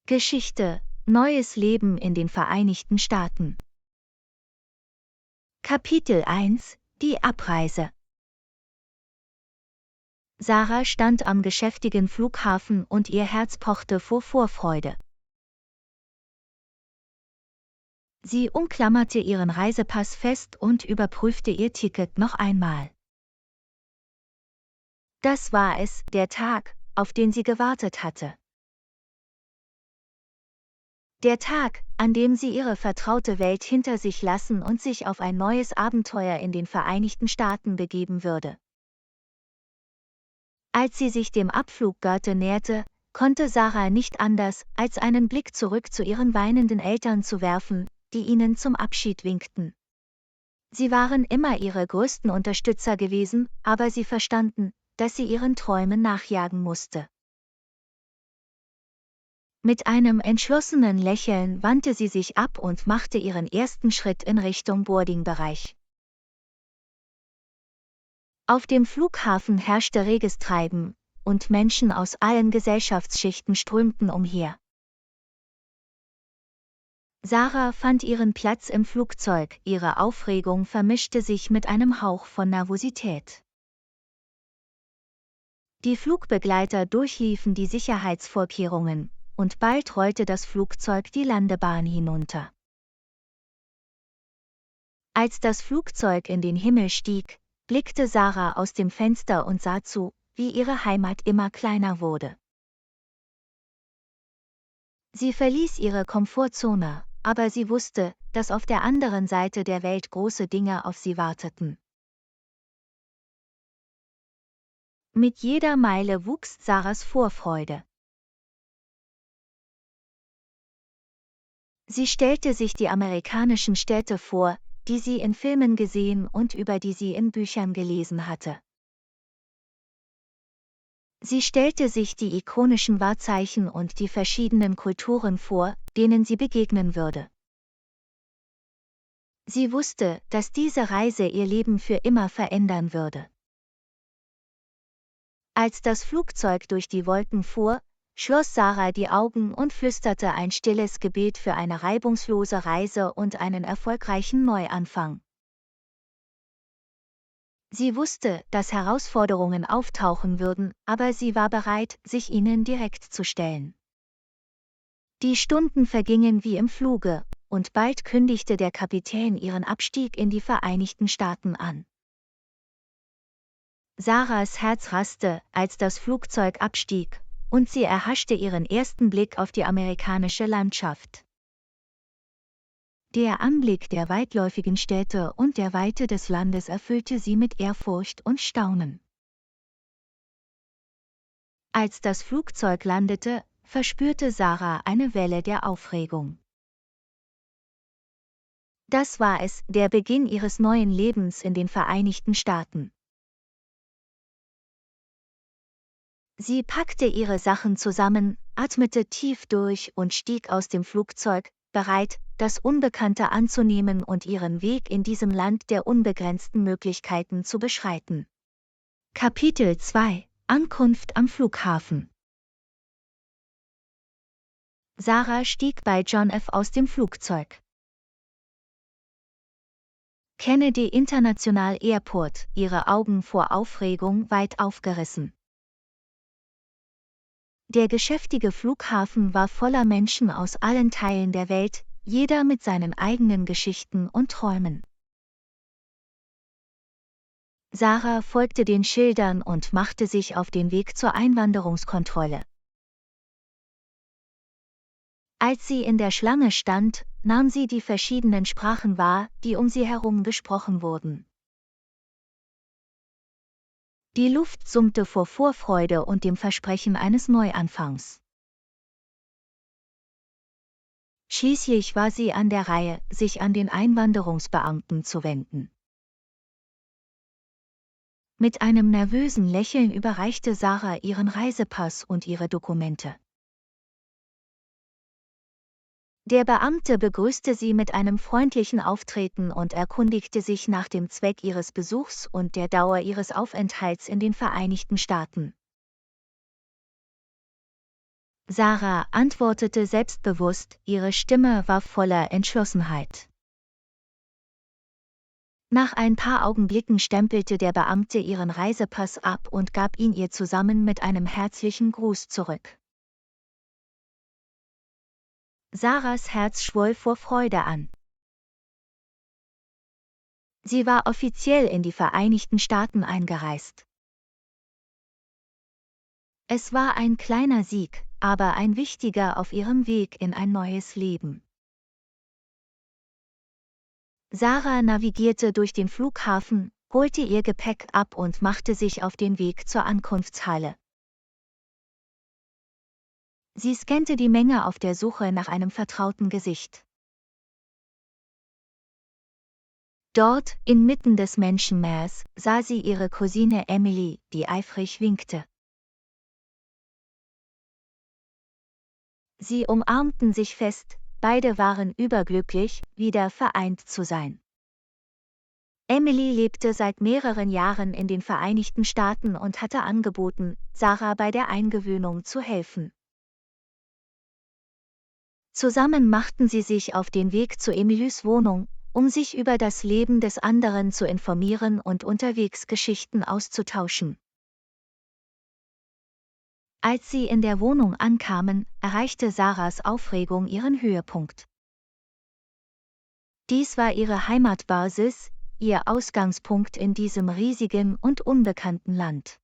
Geschichte: Neues Leben in den Vereinigten Staaten. Kapitel 1: Die Abreise. Sarah stand am geschäftigen Flughafen und ihr Herz pochte vor Vorfreude. Sie umklammerte ihren Reisepass fest und überprüfte ihr Ticket noch einmal. Das war es, der Tag, auf den sie gewartet hatte. Der Tag, an dem sie ihre vertraute Welt hinter sich lassen und sich auf ein neues Abenteuer in den Vereinigten Staaten begeben würde. Als sie sich dem Abfluggate näherte, konnte Sarah nicht anders, als einen Blick zurück zu ihren weinenden Eltern zu werfen, die ihnen zum Abschied winkten. Sie waren immer ihre größten Unterstützer gewesen, aber sie verstanden, dass sie ihren Träumen nachjagen musste. Mit einem entschlossenen Lächeln wandte sie sich ab und machte ihren ersten Schritt in Richtung Boardingbereich. Auf dem Flughafen herrschte reges Treiben, und Menschen aus allen Gesellschaftsschichten strömten umher. Sarah fand ihren Platz im Flugzeug, ihre Aufregung vermischte sich mit einem Hauch von Nervosität. Die Flugbegleiter durchliefen die Sicherheitsvorkehrungen, und bald rollte das Flugzeug die Landebahn hinunter. Als das Flugzeug in den Himmel stieg, blickte Sarah aus dem Fenster und sah zu, wie ihre Heimat immer kleiner wurde. Sie verließ ihre Komfortzone, aber sie wusste, dass auf der anderen Seite der Welt große Dinge auf sie warteten. Mit jeder Meile wuchs Sarahs Vorfreude. Sie stellte sich die amerikanischen Städte vor, die sie in Filmen gesehen und über die sie in Büchern gelesen hatte. Sie stellte sich die ikonischen Wahrzeichen und die verschiedenen Kulturen vor, denen sie begegnen würde. Sie wusste, dass diese Reise ihr Leben für immer verändern würde. Als das Flugzeug durch die Wolken fuhr, schloss Sarah die Augen und flüsterte ein stilles Gebet für eine reibungslose Reise und einen erfolgreichen Neuanfang. Sie wusste, dass Herausforderungen auftauchen würden, aber sie war bereit, sich ihnen direkt zu stellen. Die Stunden vergingen wie im Fluge, und bald kündigte der Kapitän ihren Abstieg in die Vereinigten Staaten an. Sarahs Herz raste, als das Flugzeug abstieg, und sie erhaschte ihren ersten Blick auf die amerikanische Landschaft. Der Anblick der weitläufigen Städte und der Weite des Landes erfüllte sie mit Ehrfurcht und Staunen. Als das Flugzeug landete, verspürte Sarah eine Welle der Aufregung. Das war es, der Beginn ihres neuen Lebens in den Vereinigten Staaten. Sie packte ihre Sachen zusammen, atmete tief durch und stieg aus dem Flugzeug, bereit, das Unbekannte anzunehmen und ihren Weg in diesem Land der unbegrenzten Möglichkeiten zu beschreiten. Kapitel 2: Ankunft am Flughafen. Sarah stieg bei John F. aus dem Flugzeug. Kennedy International Airport, ihre Augen vor Aufregung weit aufgerissen. Der geschäftige Flughafen war voller Menschen aus allen Teilen der Welt, jeder mit seinen eigenen Geschichten und Träumen. Sarah folgte den Schildern und machte sich auf den Weg zur Einwanderungskontrolle. Als sie in der Schlange stand, nahm sie die verschiedenen Sprachen wahr, die um sie herum gesprochen wurden. Die Luft summte vor Vorfreude und dem Versprechen eines Neuanfangs. Schließlich war sie an der Reihe, sich an den Einwanderungsbeamten zu wenden. Mit einem nervösen Lächeln überreichte Sarah ihren Reisepass und ihre Dokumente. Der Beamte begrüßte sie mit einem freundlichen Auftreten und erkundigte sich nach dem Zweck ihres Besuchs und der Dauer ihres Aufenthalts in den Vereinigten Staaten. Sarah antwortete selbstbewusst, ihre Stimme war voller Entschlossenheit. Nach ein paar Augenblicken stempelte der Beamte ihren Reisepass ab und gab ihn ihr zusammen mit einem herzlichen Gruß zurück. Sarahs Herz schwoll vor Freude an. Sie war offiziell in die Vereinigten Staaten eingereist. Es war ein kleiner Sieg, aber ein wichtiger auf ihrem Weg in ein neues Leben. Sarah navigierte durch den Flughafen, holte ihr Gepäck ab und machte sich auf den Weg zur Ankunftshalle. Sie scannte die Menge auf der Suche nach einem vertrauten Gesicht. Dort, inmitten des Menschenmeers, sah sie ihre Cousine Emily, die eifrig winkte. Sie umarmten sich fest, beide waren überglücklich, wieder vereint zu sein. Emily lebte seit mehreren Jahren in den Vereinigten Staaten und hatte angeboten, Sarah bei der Eingewöhnung zu helfen. Zusammen machten sie sich auf den Weg zu Emilys Wohnung, um sich über das Leben des anderen zu informieren und unterwegs Geschichten auszutauschen. Als sie in der Wohnung ankamen, erreichte Sarahs Aufregung ihren Höhepunkt. Dies war ihre Heimatbasis, ihr Ausgangspunkt in diesem riesigen und unbekannten Land.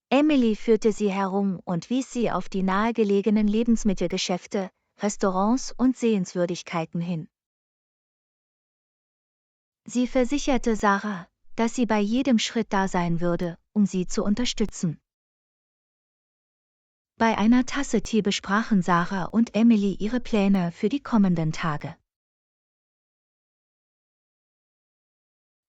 Emily führte sie herum und wies sie auf die nahegelegenen Lebensmittelgeschäfte, Restaurants und Sehenswürdigkeiten hin. Sie versicherte Sarah, dass sie bei jedem Schritt da sein würde, um sie zu unterstützen. Bei einer Tasse Tee besprachen Sarah und Emily ihre Pläne für die kommenden Tage.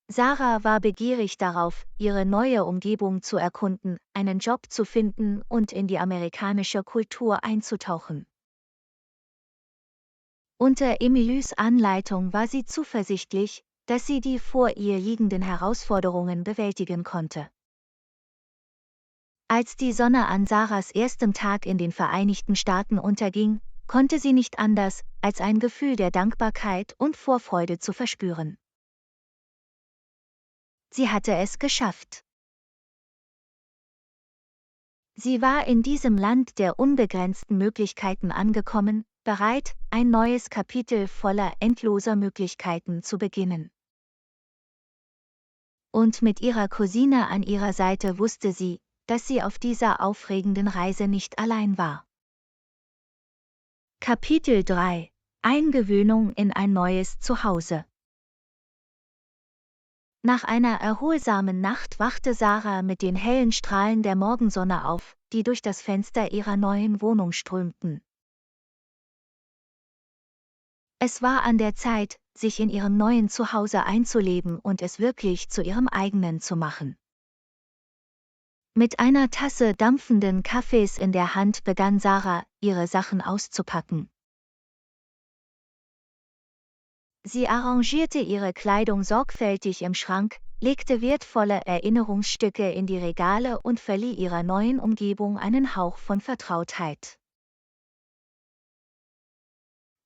Sarah war begierig darauf, ihre neue Umgebung zu erkunden, einen Job zu finden und in die amerikanische Kultur einzutauchen. Unter Emilys Anleitung war sie zuversichtlich, dass sie die vor ihr liegenden Herausforderungen bewältigen konnte. Als die Sonne an Sarahs erstem Tag in den Vereinigten Staaten unterging, konnte sie nicht anders, als ein Gefühl der Dankbarkeit und Vorfreude zu verspüren. Sie hatte es geschafft. Sie war in diesem Land der unbegrenzten Möglichkeiten angekommen, bereit, ein neues Kapitel voller endloser Möglichkeiten zu beginnen. Und mit ihrer Cousine an ihrer Seite wusste sie, dass sie auf dieser aufregenden Reise nicht allein war. Kapitel 3 – Eingewöhnung in ein neues Zuhause. Nach einer erholsamen Nacht wachte Sarah mit den hellen Strahlen der Morgensonne auf, die durch das Fenster ihrer neuen Wohnung strömten. Es war an der Zeit, sich in ihrem neuen Zuhause einzuleben und es wirklich zu ihrem eigenen zu machen. Mit einer Tasse dampfenden Kaffees in der Hand begann Sarah, ihre Sachen auszupacken. Sie arrangierte ihre Kleidung sorgfältig im Schrank, legte wertvolle Erinnerungsstücke in die Regale und verlieh ihrer neuen Umgebung einen Hauch von Vertrautheit.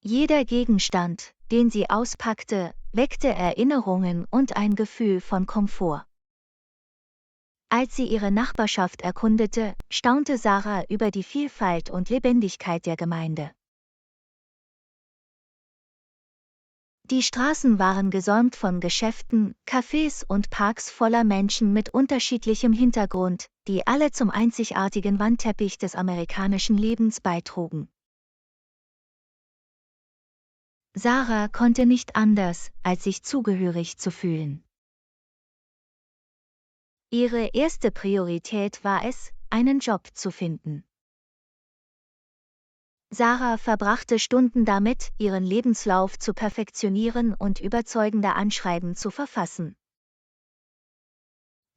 Jeder Gegenstand, den sie auspackte, weckte Erinnerungen und ein Gefühl von Komfort. Als sie ihre Nachbarschaft erkundete, staunte Sarah über die Vielfalt und Lebendigkeit der Gemeinde. Die Straßen waren gesäumt von Geschäften, Cafés und Parks voller Menschen mit unterschiedlichem Hintergrund, die alle zum einzigartigen Wandteppich des amerikanischen Lebens beitrugen. Sarah konnte nicht anders, als sich zugehörig zu fühlen. Ihre erste Priorität war es, einen Job zu finden. Sarah verbrachte Stunden damit, ihren Lebenslauf zu perfektionieren und überzeugende Anschreiben zu verfassen.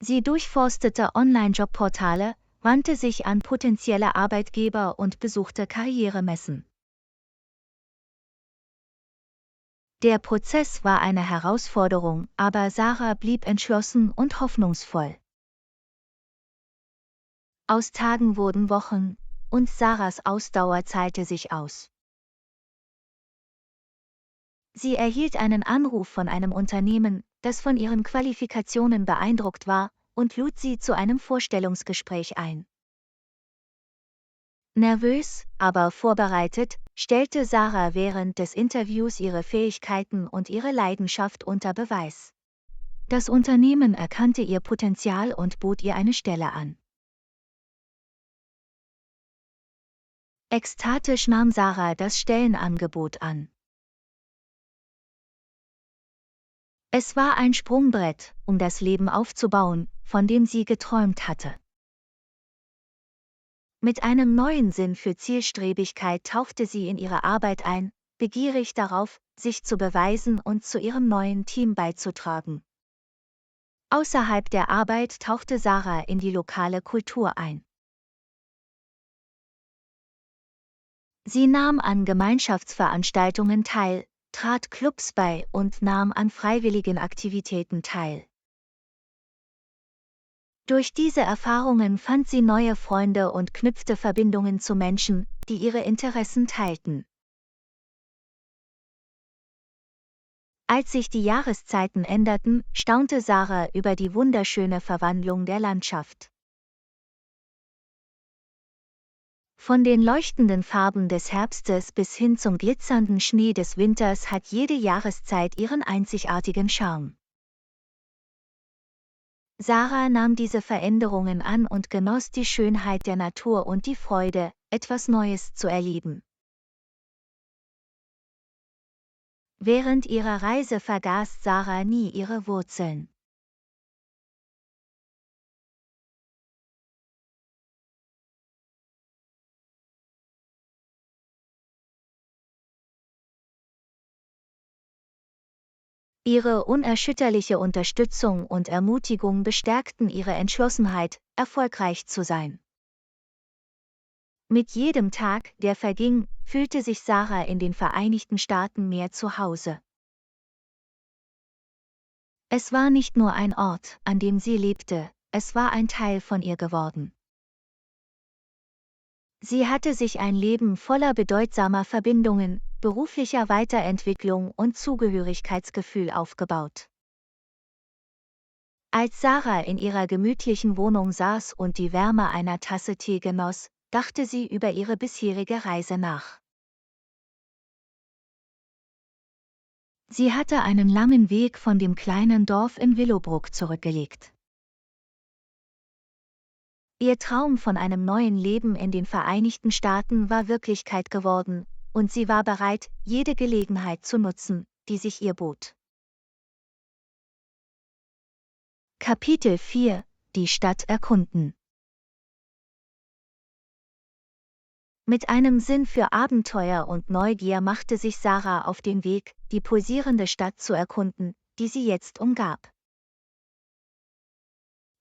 Sie durchforstete Online-Jobportale, wandte sich an potenzielle Arbeitgeber und besuchte Karrieremessen. Der Prozess war eine Herausforderung, aber Sarah blieb entschlossen und hoffnungsvoll. Aus Tagen wurden Wochen, und Sarahs Ausdauer zahlte sich aus. Sie erhielt einen Anruf von einem Unternehmen, das von ihren Qualifikationen beeindruckt war, und lud sie zu einem Vorstellungsgespräch ein. Nervös, aber vorbereitet, stellte Sarah während des Interviews ihre Fähigkeiten und ihre Leidenschaft unter Beweis. Das Unternehmen erkannte ihr Potenzial und bot ihr eine Stelle an. Ekstatisch nahm Sarah das Stellenangebot an. Es war ein Sprungbrett, um das Leben aufzubauen, von dem sie geträumt hatte. Mit einem neuen Sinn für Zielstrebigkeit tauchte sie in ihre Arbeit ein, begierig darauf, sich zu beweisen und zu ihrem neuen Team beizutragen. Außerhalb der Arbeit tauchte Sarah in die lokale Kultur ein. Sie nahm an Gemeinschaftsveranstaltungen teil, trat Clubs bei und nahm an freiwilligen Aktivitäten teil. Durch diese Erfahrungen fand sie neue Freunde und knüpfte Verbindungen zu Menschen, die ihre Interessen teilten. Als sich die Jahreszeiten änderten, staunte Sarah über die wunderschöne Verwandlung der Landschaft. Von den leuchtenden Farben des Herbstes bis hin zum glitzernden Schnee des Winters hat jede Jahreszeit ihren einzigartigen Charme. Sarah nahm diese Veränderungen an und genoss die Schönheit der Natur und die Freude, etwas Neues zu erleben. Während ihrer Reise vergaß Sarah nie ihre Wurzeln. Ihre unerschütterliche Unterstützung und Ermutigung bestärkten ihre Entschlossenheit, erfolgreich zu sein. Mit jedem Tag, der verging, fühlte sich Sarah in den Vereinigten Staaten mehr zu Hause. Es war nicht nur ein Ort, an dem sie lebte, es war ein Teil von ihr geworden. Sie hatte sich ein Leben voller bedeutsamer Verbindungen, beruflicher Weiterentwicklung und Zugehörigkeitsgefühl aufgebaut. Als Sarah in ihrer gemütlichen Wohnung saß und die Wärme einer Tasse Tee genoss, dachte sie über ihre bisherige Reise nach. Sie hatte einen langen Weg von dem kleinen Dorf in Willowbrook zurückgelegt. Ihr Traum von einem neuen Leben in den Vereinigten Staaten war Wirklichkeit geworden, und sie war bereit, jede Gelegenheit zu nutzen, die sich ihr bot. Kapitel 4 – Die Stadt erkunden. Mit einem Sinn für Abenteuer und Neugier machte sich Sarah auf den Weg, die pulsierende Stadt zu erkunden, die sie jetzt umgab.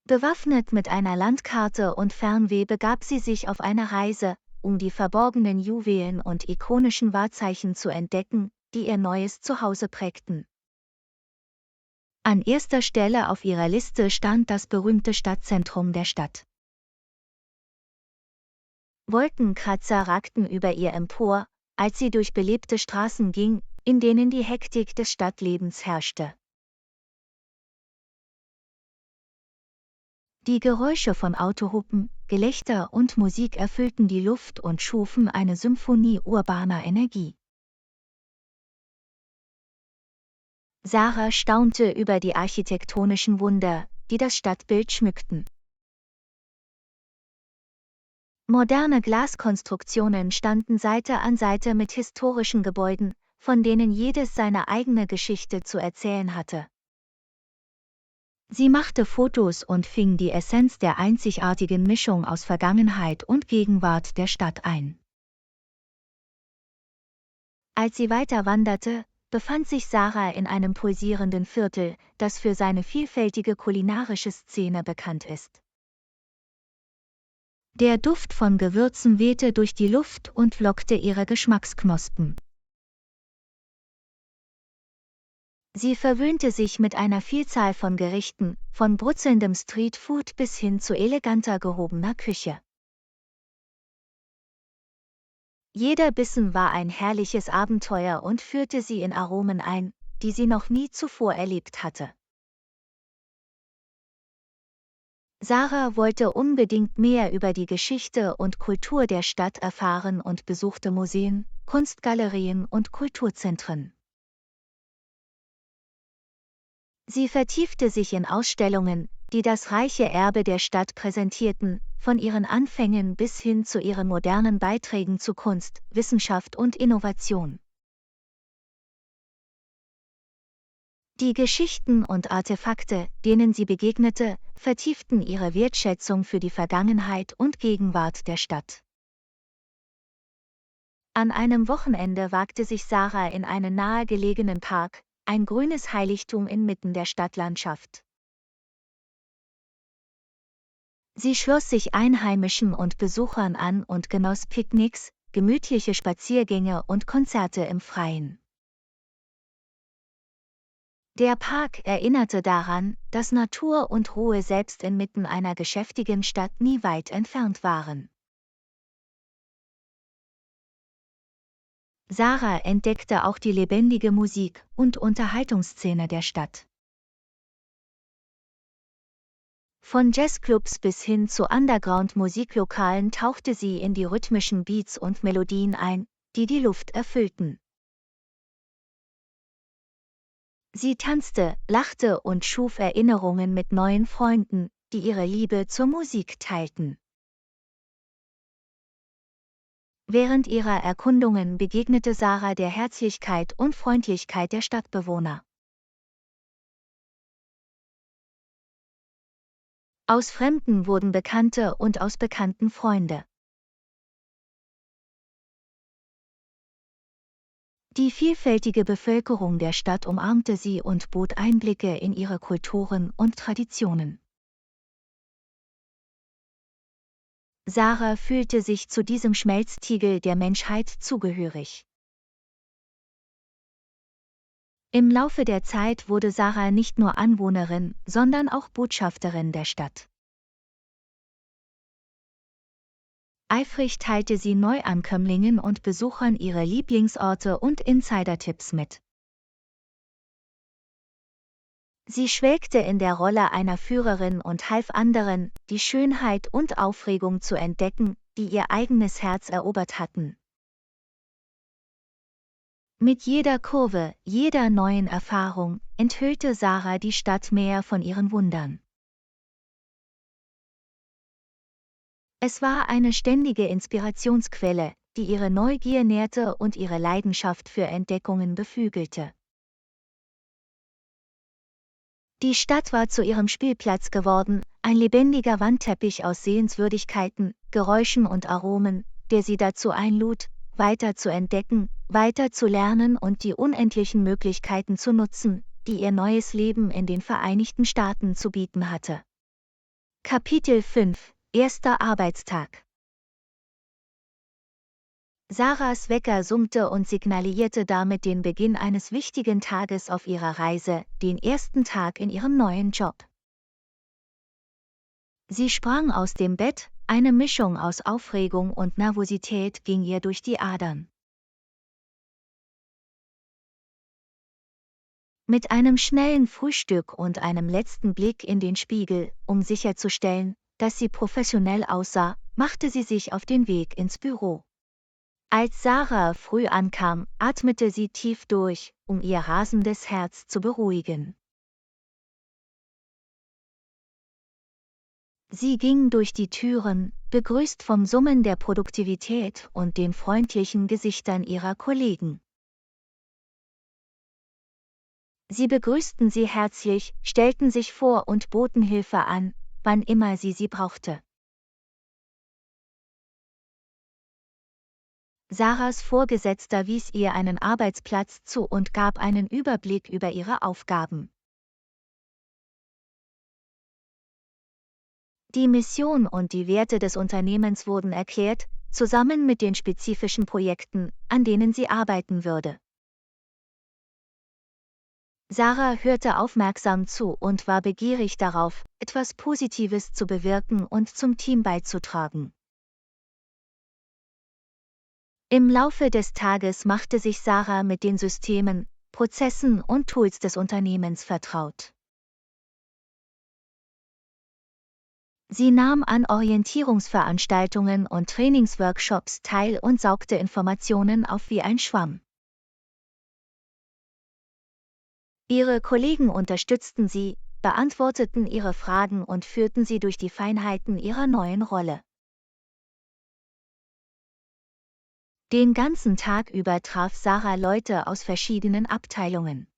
Bewaffnet mit einer Landkarte und Fernweh begab sie sich auf eine Reise, um die verborgenen Juwelen und ikonischen Wahrzeichen zu entdecken, die ihr neues Zuhause prägten. An erster Stelle auf ihrer Liste stand das berühmte Stadtzentrum der Stadt. Wolkenkratzer ragten über ihr empor, als sie durch belebte Straßen ging, in denen die Hektik des Stadtlebens herrschte. Die Geräusche von Autohupen, Gelächter und Musik erfüllten die Luft und schufen eine Symphonie urbaner Energie. Sarah staunte über die architektonischen Wunder, die das Stadtbild schmückten. Moderne Glaskonstruktionen standen Seite an Seite mit historischen Gebäuden, von denen jedes seine eigene Geschichte zu erzählen hatte. Sie machte Fotos und fing die Essenz der einzigartigen Mischung aus Vergangenheit und Gegenwart der Stadt ein. Als sie weiter wanderte, befand sich Sarah in einem pulsierenden Viertel, das für seine vielfältige kulinarische Szene bekannt ist. Der Duft von Gewürzen wehte durch die Luft und lockte ihre Geschmacksknospen. Sie verwöhnte sich mit einer Vielzahl von Gerichten, von brutzelndem Streetfood bis hin zu eleganter gehobener Küche. Jeder Bissen war ein herrliches Abenteuer und führte sie in Aromen ein, die sie noch nie zuvor erlebt hatte. Sarah wollte unbedingt mehr über die Geschichte und Kultur der Stadt erfahren und besuchte Museen, Kunstgalerien und Kulturzentren. Sie vertiefte sich in Ausstellungen, die das reiche Erbe der Stadt präsentierten, von ihren Anfängen bis hin zu ihren modernen Beiträgen zu Kunst, Wissenschaft und Innovation. Die Geschichten und Artefakte, denen sie begegnete, vertieften ihre Wertschätzung für die Vergangenheit und Gegenwart der Stadt. An einem Wochenende wagte sich Sarah in einen nahegelegenen Park, ein grünes Heiligtum inmitten der Stadtlandschaft. Sie schloss sich Einheimischen und Besuchern an und genoss Picknicks, gemütliche Spaziergänge und Konzerte im Freien. Der Park erinnerte daran, dass Natur und Ruhe selbst inmitten einer geschäftigen Stadt nie weit entfernt waren. Sarah entdeckte auch die lebendige Musik- und Unterhaltungsszene der Stadt. Von Jazzclubs bis hin zu Underground-Musiklokalen tauchte sie in die rhythmischen Beats und Melodien ein, die die Luft erfüllten. Sie tanzte, lachte und schuf Erinnerungen mit neuen Freunden, die ihre Liebe zur Musik teilten. Während ihrer Erkundungen begegnete Sarah der Herzlichkeit und Freundlichkeit der Stadtbewohner. Aus Fremden wurden Bekannte und aus Bekannten Freunde. Die vielfältige Bevölkerung der Stadt umarmte sie und bot Einblicke in ihre Kulturen und Traditionen. Sarah fühlte sich zu diesem Schmelztiegel der Menschheit zugehörig. Im Laufe der Zeit wurde Sarah nicht nur Anwohnerin, sondern auch Botschafterin der Stadt. Eifrig teilte sie Neuankömmlingen und Besuchern ihre Lieblingsorte und Insider-Tipps mit. Sie schwelgte in der Rolle einer Führerin und half anderen, die Schönheit und Aufregung zu entdecken, die ihr eigenes Herz erobert hatten. Mit jeder Kurve, jeder neuen Erfahrung, enthüllte Sarah die Stadt mehr von ihren Wundern. Es war eine ständige Inspirationsquelle, die ihre Neugier nährte und ihre Leidenschaft für Entdeckungen beflügelte. Die Stadt war zu ihrem Spielplatz geworden, ein lebendiger Wandteppich aus Sehenswürdigkeiten, Geräuschen und Aromen, der sie dazu einlud, weiter zu entdecken, weiter zu lernen und die unendlichen Möglichkeiten zu nutzen, die ihr neues Leben in den Vereinigten Staaten zu bieten hatte. Kapitel 5 – Erster Arbeitstag. Sarahs Wecker summte und signalisierte damit den Beginn eines wichtigen Tages auf ihrer Reise, den ersten Tag in ihrem neuen Job. Sie sprang aus dem Bett, eine Mischung aus Aufregung und Nervosität ging ihr durch die Adern. Mit einem schnellen Frühstück und einem letzten Blick in den Spiegel, um sicherzustellen, dass sie professionell aussah, machte sie sich auf den Weg ins Büro. Als Sarah früh ankam, atmete sie tief durch, um ihr rasendes Herz zu beruhigen. Sie ging durch die Türen, begrüßt vom Summen der Produktivität und den freundlichen Gesichtern ihrer Kollegen. Sie begrüßten sie herzlich, stellten sich vor und boten Hilfe an, wann immer sie brauchte. Sarahs Vorgesetzter wies ihr einen Arbeitsplatz zu und gab einen Überblick über ihre Aufgaben. Die Mission und die Werte des Unternehmens wurden erklärt, zusammen mit den spezifischen Projekten, an denen sie arbeiten würde. Sarah hörte aufmerksam zu und war begierig darauf, etwas Positives zu bewirken und zum Team beizutragen. Im Laufe des Tages machte sich Sarah mit den Systemen, Prozessen und Tools des Unternehmens vertraut. Sie nahm an Orientierungsveranstaltungen und Trainingsworkshops teil und saugte Informationen auf wie ein Schwamm. Ihre Kollegen unterstützten sie, beantworteten ihre Fragen und führten sie durch die Feinheiten ihrer neuen Rolle. Den ganzen Tag über traf Sarah Leute aus verschiedenen Abteilungen.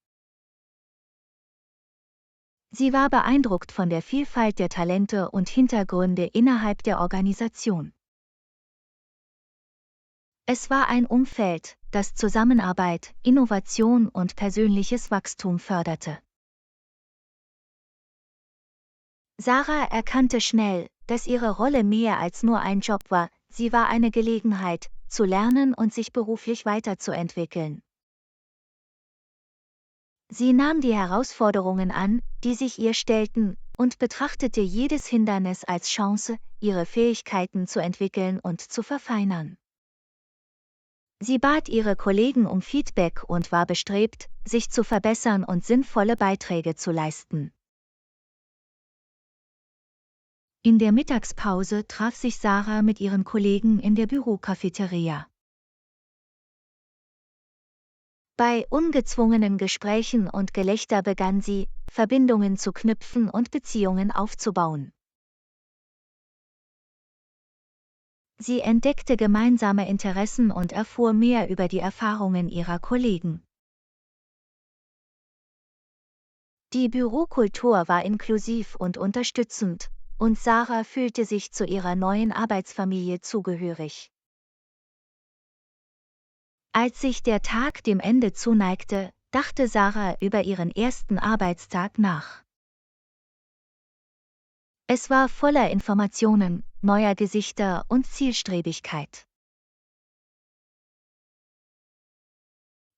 Sie war beeindruckt von der Vielfalt der Talente und Hintergründe innerhalb der Organisation. Es war ein Umfeld, das Zusammenarbeit, Innovation und persönliches Wachstum förderte. Sarah erkannte schnell, dass ihre Rolle mehr als nur ein Job war, sie war eine Gelegenheit, zu lernen und sich beruflich weiterzuentwickeln. Sie nahm die Herausforderungen an, die sich ihr stellten, und betrachtete jedes Hindernis als Chance, ihre Fähigkeiten zu entwickeln und zu verfeinern. Sie bat ihre Kollegen um Feedback und war bestrebt, sich zu verbessern und sinnvolle Beiträge zu leisten. In der Mittagspause traf sich Sarah mit ihren Kollegen in der Bürocafeteria. Bei ungezwungenen Gesprächen und Gelächter begann sie, Verbindungen zu knüpfen und Beziehungen aufzubauen. Sie entdeckte gemeinsame Interessen und erfuhr mehr über die Erfahrungen ihrer Kollegen. Die Bürokultur war inklusiv und unterstützend, und Sarah fühlte sich zu ihrer neuen Arbeitsfamilie zugehörig. Als sich der Tag dem Ende zuneigte, dachte Sarah über ihren ersten Arbeitstag nach. Es war voller Informationen, neuer Gesichter und Zielstrebigkeit.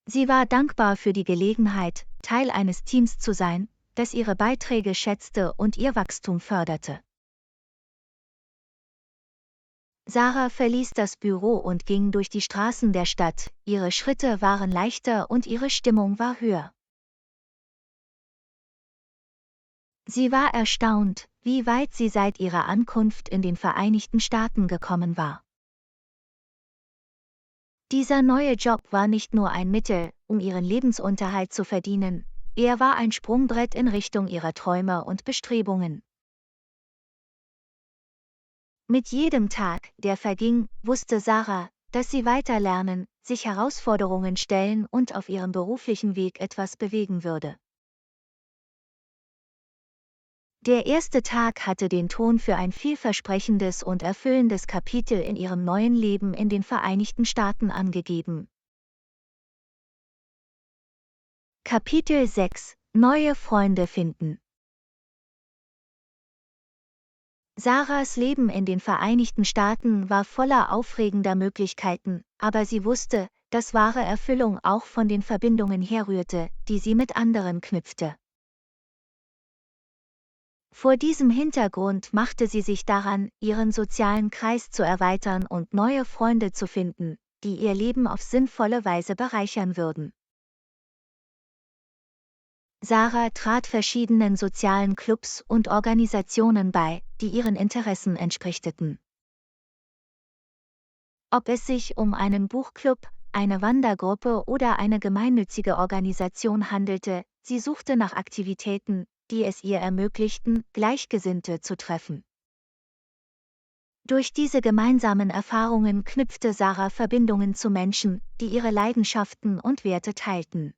Sie war dankbar für die Gelegenheit, Teil eines Teams zu sein, das ihre Beiträge schätzte und ihr Wachstum förderte. Sarah verließ das Büro und ging durch die Straßen der Stadt, ihre Schritte waren leichter und ihre Stimmung war höher. Sie war erstaunt, wie weit sie seit ihrer Ankunft in den Vereinigten Staaten gekommen war. Dieser neue Job war nicht nur ein Mittel, um ihren Lebensunterhalt zu verdienen, er war ein Sprungbrett in Richtung ihrer Träume und Bestrebungen. Mit jedem Tag, der verging, wusste Sarah, dass sie weiter lernen, sich Herausforderungen stellen und auf ihrem beruflichen Weg etwas bewegen würde. Der erste Tag hatte den Ton für ein vielversprechendes und erfüllendes Kapitel in ihrem neuen Leben in den Vereinigten Staaten angegeben. Kapitel 6: Neue Freunde finden. Sarahs Leben in den Vereinigten Staaten war voller aufregender Möglichkeiten, aber sie wusste, dass wahre Erfüllung auch von den Verbindungen herrührte, die sie mit anderen knüpfte. Vor diesem Hintergrund machte sie sich daran, ihren sozialen Kreis zu erweitern und neue Freunde zu finden, die ihr Leben auf sinnvolle Weise bereichern würden. Sarah trat verschiedenen sozialen Clubs und Organisationen bei, die ihren Interessen entsprichteten. Ob es sich um einen Buchclub, eine Wandergruppe oder eine gemeinnützige Organisation handelte, sie suchte nach Aktivitäten, die es ihr ermöglichten, Gleichgesinnte zu treffen. Durch diese gemeinsamen Erfahrungen knüpfte Sarah Verbindungen zu Menschen, die ihre Leidenschaften und Werte teilten.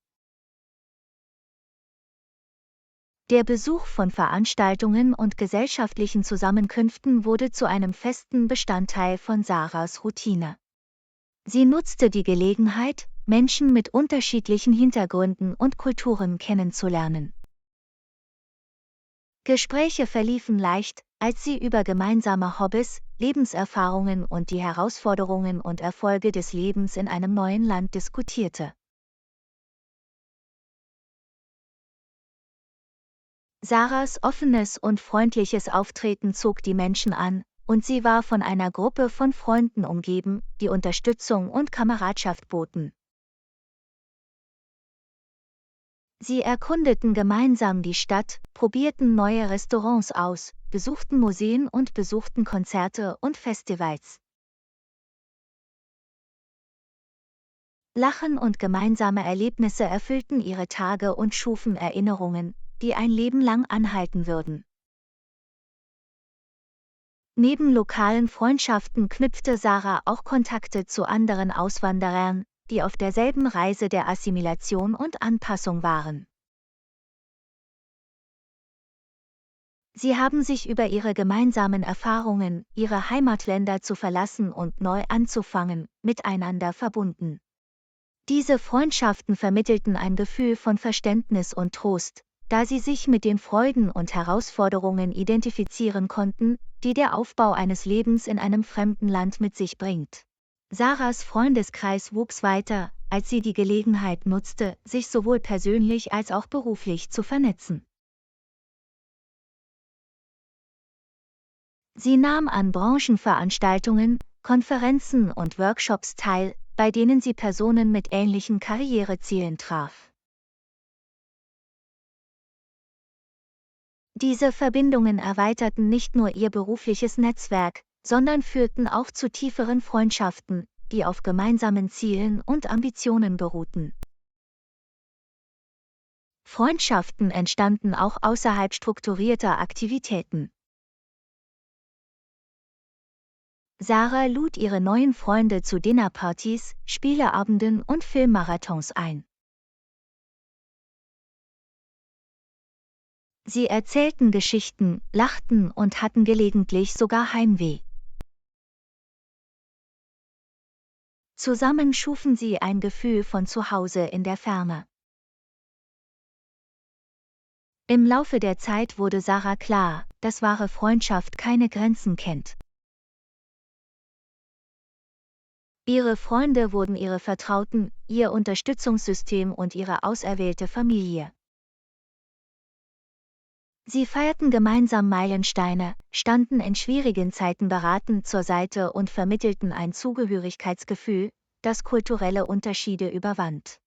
Der Besuch von Veranstaltungen und gesellschaftlichen Zusammenkünften wurde zu einem festen Bestandteil von Sarahs Routine. Sie nutzte die Gelegenheit, Menschen mit unterschiedlichen Hintergründen und Kulturen kennenzulernen. Gespräche verliefen leicht, als sie über gemeinsame Hobbys, Lebenserfahrungen und die Herausforderungen und Erfolge des Lebens in einem neuen Land diskutierte. Sarahs offenes und freundliches Auftreten zog die Menschen an, und sie war von einer Gruppe von Freunden umgeben, die Unterstützung und Kameradschaft boten. Sie erkundeten gemeinsam die Stadt, probierten neue Restaurants aus, besuchten Museen und besuchten Konzerte und Festivals. Lachen und gemeinsame Erlebnisse erfüllten ihre Tage und schufen Erinnerungen, die ein Leben lang anhalten würden. Neben lokalen Freundschaften knüpfte Sarah auch Kontakte zu anderen Auswanderern, die auf derselben Reise der Assimilation und Anpassung waren. Sie haben sich über ihre gemeinsamen Erfahrungen, ihre Heimatländer zu verlassen und neu anzufangen, miteinander verbunden. Diese Freundschaften vermittelten ein Gefühl von Verständnis und Trost, da sie sich mit den Freuden und Herausforderungen identifizieren konnten, die der Aufbau eines Lebens in einem fremden Land mit sich bringt. Sarahs Freundeskreis wuchs weiter, als sie die Gelegenheit nutzte, sich sowohl persönlich als auch beruflich zu vernetzen. Sie nahm an Branchenveranstaltungen, Konferenzen und Workshops teil, bei denen sie Personen mit ähnlichen Karrierezielen traf. Diese Verbindungen erweiterten nicht nur ihr berufliches Netzwerk, sondern führten auch zu tieferen Freundschaften, die auf gemeinsamen Zielen und Ambitionen beruhten. Freundschaften entstanden auch außerhalb strukturierter Aktivitäten. Sarah lud ihre neuen Freunde zu Dinnerpartys, Spieleabenden und Filmmarathons ein. Sie erzählten Geschichten, lachten und hatten gelegentlich sogar Heimweh. Zusammen schufen sie ein Gefühl von Zuhause in der Ferne. Im Laufe der Zeit wurde Sarah klar, dass wahre Freundschaft keine Grenzen kennt. Ihre Freunde wurden ihre Vertrauten, ihr Unterstützungssystem und ihre auserwählte Familie. Sie feierten gemeinsam Meilensteine, standen in schwierigen Zeiten beratend zur Seite und vermittelten ein Zugehörigkeitsgefühl, das kulturelle Unterschiede überwand.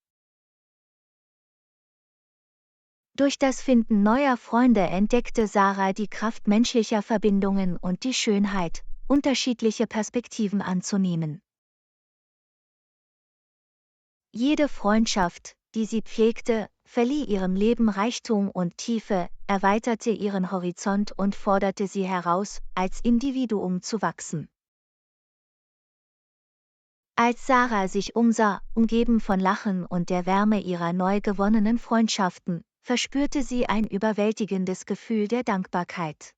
Durch das Finden neuer Freunde entdeckte Sarah die Kraft menschlicher Verbindungen und die Schönheit, unterschiedliche Perspektiven anzunehmen. Jede Freundschaft, die sie pflegte, verlieh ihrem Leben Reichtum und Tiefe, erweiterte ihren Horizont und forderte sie heraus, als Individuum zu wachsen. Als Sarah sich umsah, umgeben von Lachen und der Wärme ihrer neu gewonnenen Freundschaften, verspürte sie ein überwältigendes Gefühl der Dankbarkeit.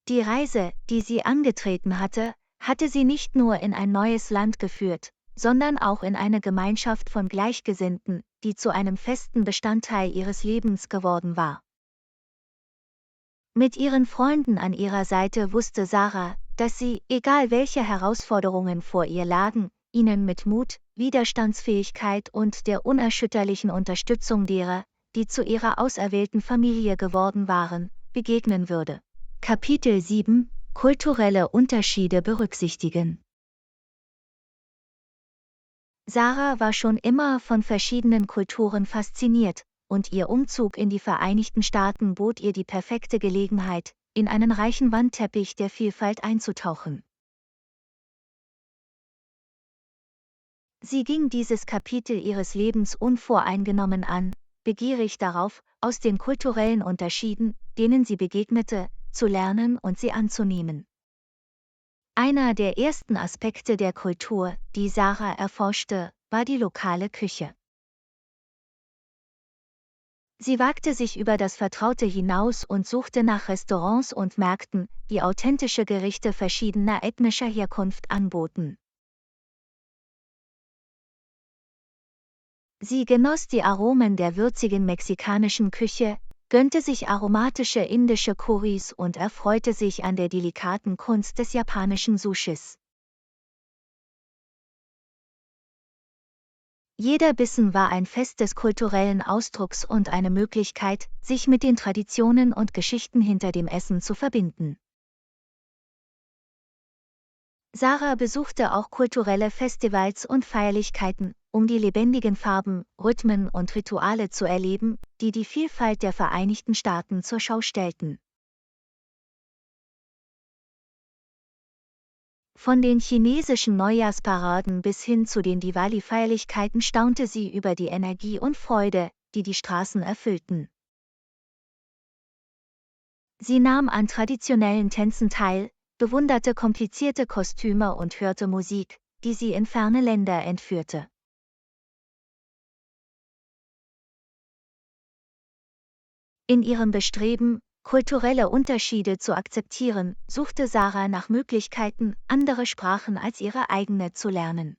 Die Reise, die sie angetreten hatte, hatte sie nicht nur in ein neues Land geführt, sondern auch in eine Gemeinschaft von Gleichgesinnten, die zu einem festen Bestandteil ihres Lebens geworden war. Mit ihren Freunden an ihrer Seite wusste Sarah, dass sie, egal welche Herausforderungen vor ihr lagen, ihnen mit Mut, Widerstandsfähigkeit und der unerschütterlichen Unterstützung derer, die zu ihrer auserwählten Familie geworden waren, begegnen würde. Kapitel 7 – Kulturelle Unterschiede berücksichtigen. Sarah war schon immer von verschiedenen Kulturen fasziniert, und ihr Umzug in die Vereinigten Staaten bot ihr die perfekte Gelegenheit, in einen reichen Wandteppich der Vielfalt einzutauchen. Sie ging dieses Kapitel ihres Lebens unvoreingenommen an, begierig darauf, aus den kulturellen Unterschieden, denen sie begegnete, zu lernen und sie anzunehmen. Einer der ersten Aspekte der Kultur, die Sarah erforschte, war die lokale Küche. Sie wagte sich über das Vertraute hinaus und suchte nach Restaurants und Märkten, die authentische Gerichte verschiedener ethnischer Herkunft anboten. Sie genoss die Aromen der würzigen mexikanischen Küche, gönnte sich aromatische indische Currys und erfreute sich an der delikaten Kunst des japanischen Sushis. Jeder Bissen war ein Fest des kulturellen Ausdrucks und eine Möglichkeit, sich mit den Traditionen und Geschichten hinter dem Essen zu verbinden. Sarah besuchte auch kulturelle Festivals und Feierlichkeiten, um die lebendigen Farben, Rhythmen und Rituale zu erleben, die die Vielfalt der Vereinigten Staaten zur Schau stellten. Von den chinesischen Neujahrsparaden bis hin zu den Diwali-Feierlichkeiten staunte sie über die Energie und Freude, die die Straßen erfüllten. Sie nahm an traditionellen Tänzen teil, bewunderte komplizierte Kostüme und hörte Musik, die sie in ferne Länder entführte. In ihrem Bestreben, kulturelle Unterschiede zu akzeptieren, suchte Sarah nach Möglichkeiten, andere Sprachen als ihre eigene zu lernen.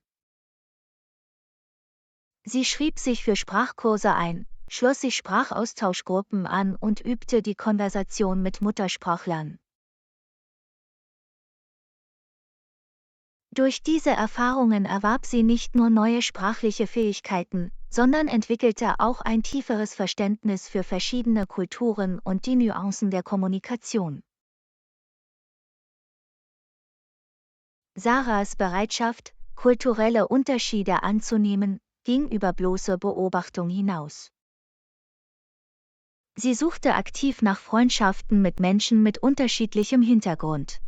Sie schrieb sich für Sprachkurse ein, schloss sich Sprachaustauschgruppen an und übte die Konversation mit Muttersprachlern. Durch diese Erfahrungen erwarb sie nicht nur neue sprachliche Fähigkeiten, sondern entwickelte auch ein tieferes Verständnis für verschiedene Kulturen und die Nuancen der Kommunikation. Sarahs Bereitschaft, kulturelle Unterschiede anzunehmen, ging über bloße Beobachtung hinaus. Sie suchte aktiv nach Freundschaften mit Menschen mit unterschiedlichem Hintergrund.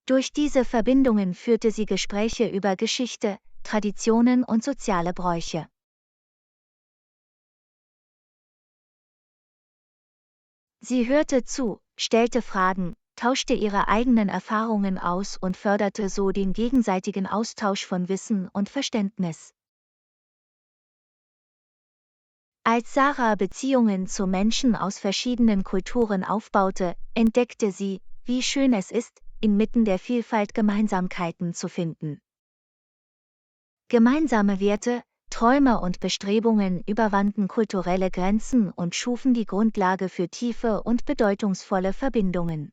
Durch diese Verbindungen führte sie Gespräche über Geschichte, Traditionen und soziale Bräuche. Sie hörte zu, stellte Fragen, tauschte ihre eigenen Erfahrungen aus und förderte so den gegenseitigen Austausch von Wissen und Verständnis. Als Sarah Beziehungen zu Menschen aus verschiedenen Kulturen aufbaute, entdeckte sie, wie schön es ist, inmitten der Vielfalt Gemeinsamkeiten zu finden. Gemeinsame Werte, Träume und Bestrebungen überwanden kulturelle Grenzen und schufen die Grundlage für tiefe und bedeutungsvolle Verbindungen.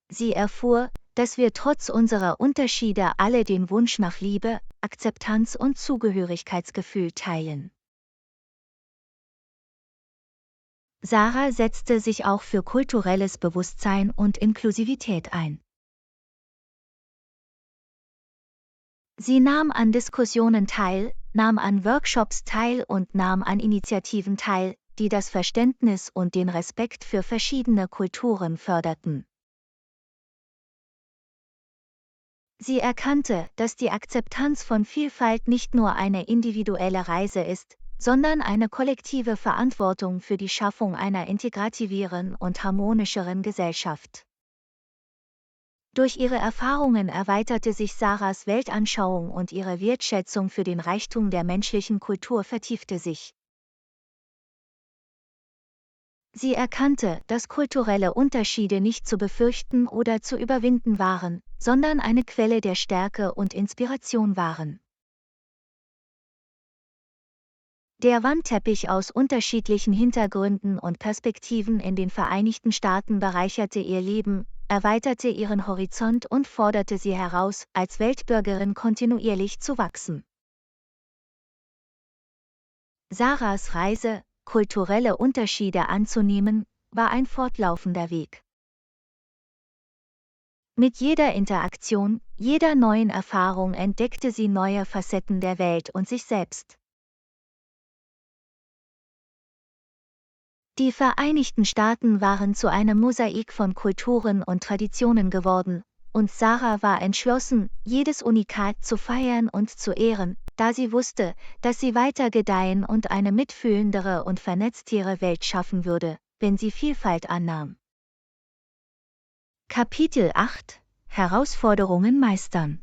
Sie erfuhr, dass wir trotz unserer Unterschiede alle den Wunsch nach Liebe, Akzeptanz und Zugehörigkeitsgefühl teilen. Sarah setzte sich auch für kulturelles Bewusstsein und Inklusivität ein. Sie nahm an Diskussionen teil, nahm an Workshops teil und nahm an Initiativen teil, die das Verständnis und den Respekt für verschiedene Kulturen förderten. Sie erkannte, dass die Akzeptanz von Vielfalt nicht nur eine individuelle Reise ist, sondern eine kollektive Verantwortung für die Schaffung einer integrativeren und harmonischeren Gesellschaft. Durch ihre Erfahrungen erweiterte sich Sarahs Weltanschauung und ihre Wertschätzung für den Reichtum der menschlichen Kultur vertiefte sich. Sie erkannte, dass kulturelle Unterschiede nicht zu befürchten oder zu überwinden waren, sondern eine Quelle der Stärke und Inspiration waren. Der Wandteppich aus unterschiedlichen Hintergründen und Perspektiven in den Vereinigten Staaten bereicherte ihr Leben, erweiterte ihren Horizont und forderte sie heraus, als Weltbürgerin kontinuierlich zu wachsen. Sarahs Reise, kulturelle Unterschiede anzunehmen, war ein fortlaufender Weg. Mit jeder Interaktion, jeder neuen Erfahrung entdeckte sie neue Facetten der Welt und sich selbst. Die Vereinigten Staaten waren zu einem Mosaik von Kulturen und Traditionen geworden, und Sarah war entschlossen, jedes Unikat zu feiern und zu ehren, da sie wusste, dass sie weiter gedeihen und eine mitfühlendere und vernetztere Welt schaffen würde, wenn sie Vielfalt annahm. Kapitel 8 – Herausforderungen meistern.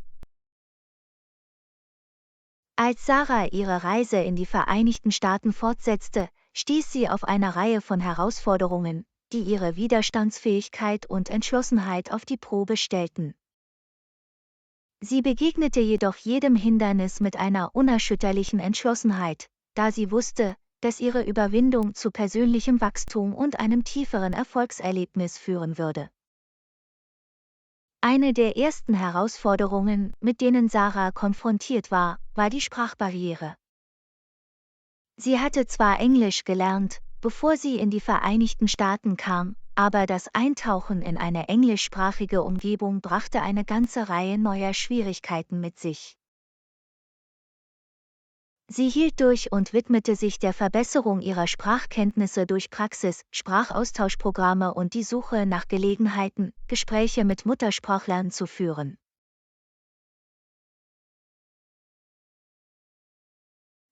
Als Sarah ihre Reise in die Vereinigten Staaten fortsetzte, stieß sie auf eine Reihe von Herausforderungen, die ihre Widerstandsfähigkeit und Entschlossenheit auf die Probe stellten. Sie begegnete jedoch jedem Hindernis mit einer unerschütterlichen Entschlossenheit, da sie wusste, dass ihre Überwindung zu persönlichem Wachstum und einem tieferen Erfolgserlebnis führen würde. Eine der ersten Herausforderungen, mit denen Sarah konfrontiert war, war die Sprachbarriere. Sie hatte zwar Englisch gelernt, bevor sie in die Vereinigten Staaten kam, aber das Eintauchen in eine englischsprachige Umgebung brachte eine ganze Reihe neuer Schwierigkeiten mit sich. Sie hielt durch und widmete sich der Verbesserung ihrer Sprachkenntnisse durch Praxis, Sprachaustauschprogramme und die Suche nach Gelegenheiten, Gespräche mit Muttersprachlern zu führen.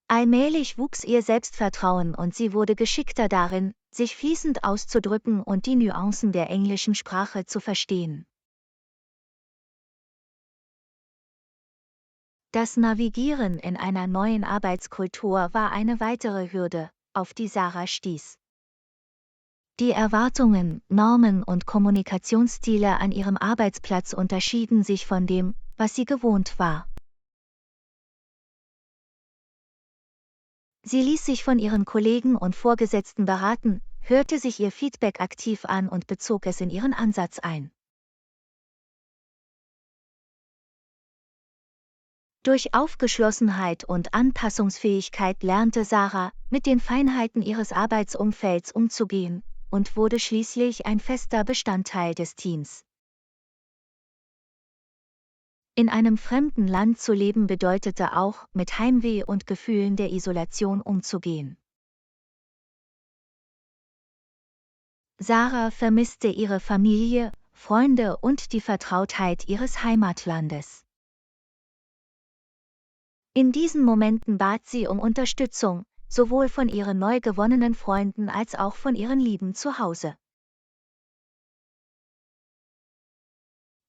Allmählich wuchs ihr Selbstvertrauen und sie wurde geschickter darin, sich fließend auszudrücken und die Nuancen der englischen Sprache zu verstehen. Das Navigieren in einer neuen Arbeitskultur war eine weitere Hürde, auf die Sarah stieß. Die Erwartungen, Normen und Kommunikationsstile an ihrem Arbeitsplatz unterschieden sich von dem, was sie gewohnt war. Sie ließ sich von ihren Kollegen und Vorgesetzten beraten, hörte sich ihr Feedback aktiv an und bezog es in ihren Ansatz ein. Durch Aufgeschlossenheit und Anpassungsfähigkeit lernte Sarah, mit den Feinheiten ihres Arbeitsumfelds umzugehen, und wurde schließlich ein fester Bestandteil des Teams. In einem fremden Land zu leben bedeutete auch, mit Heimweh und Gefühlen der Isolation umzugehen. Sarah vermisste ihre Familie, Freunde und die Vertrautheit ihres Heimatlandes. In diesen Momenten bat sie um Unterstützung, sowohl von ihren neu gewonnenen Freunden als auch von ihren Lieben zu Hause.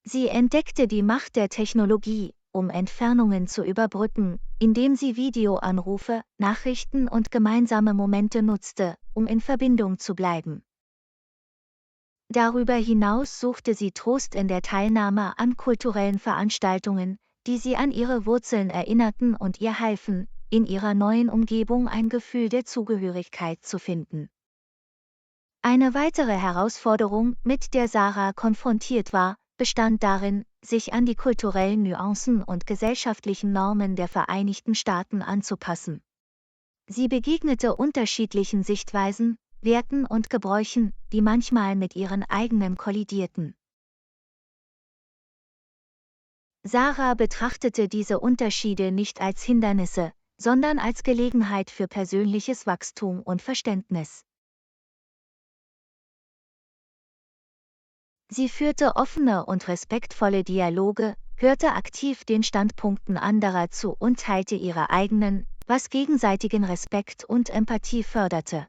Sie entdeckte die Macht der Technologie, um Entfernungen zu überbrücken, indem sie Videoanrufe, Nachrichten und gemeinsame Momente nutzte, um in Verbindung zu bleiben. Darüber hinaus suchte sie Trost in der Teilnahme an kulturellen Veranstaltungen, die sie an ihre Wurzeln erinnerten und ihr halfen, in ihrer neuen Umgebung ein Gefühl der Zugehörigkeit zu finden. Eine weitere Herausforderung, mit der Sarah konfrontiert war, bestand darin, sich an die kulturellen Nuancen und gesellschaftlichen Normen der Vereinigten Staaten anzupassen. Sie begegnete unterschiedlichen Sichtweisen, Werten und Gebräuchen, die manchmal mit ihren eigenen kollidierten. Sarah betrachtete diese Unterschiede nicht als Hindernisse, sondern als Gelegenheit für persönliches Wachstum und Verständnis. Sie führte offene und respektvolle Dialoge, hörte aktiv den Standpunkten anderer zu und teilte ihre eigenen, was gegenseitigen Respekt und Empathie förderte.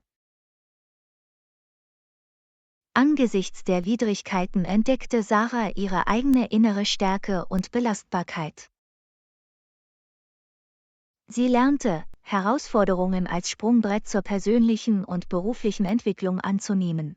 Angesichts der Widrigkeiten entdeckte Sarah ihre eigene innere Stärke und Belastbarkeit. Sie lernte, Herausforderungen als Sprungbrett zur persönlichen und beruflichen Entwicklung anzunehmen.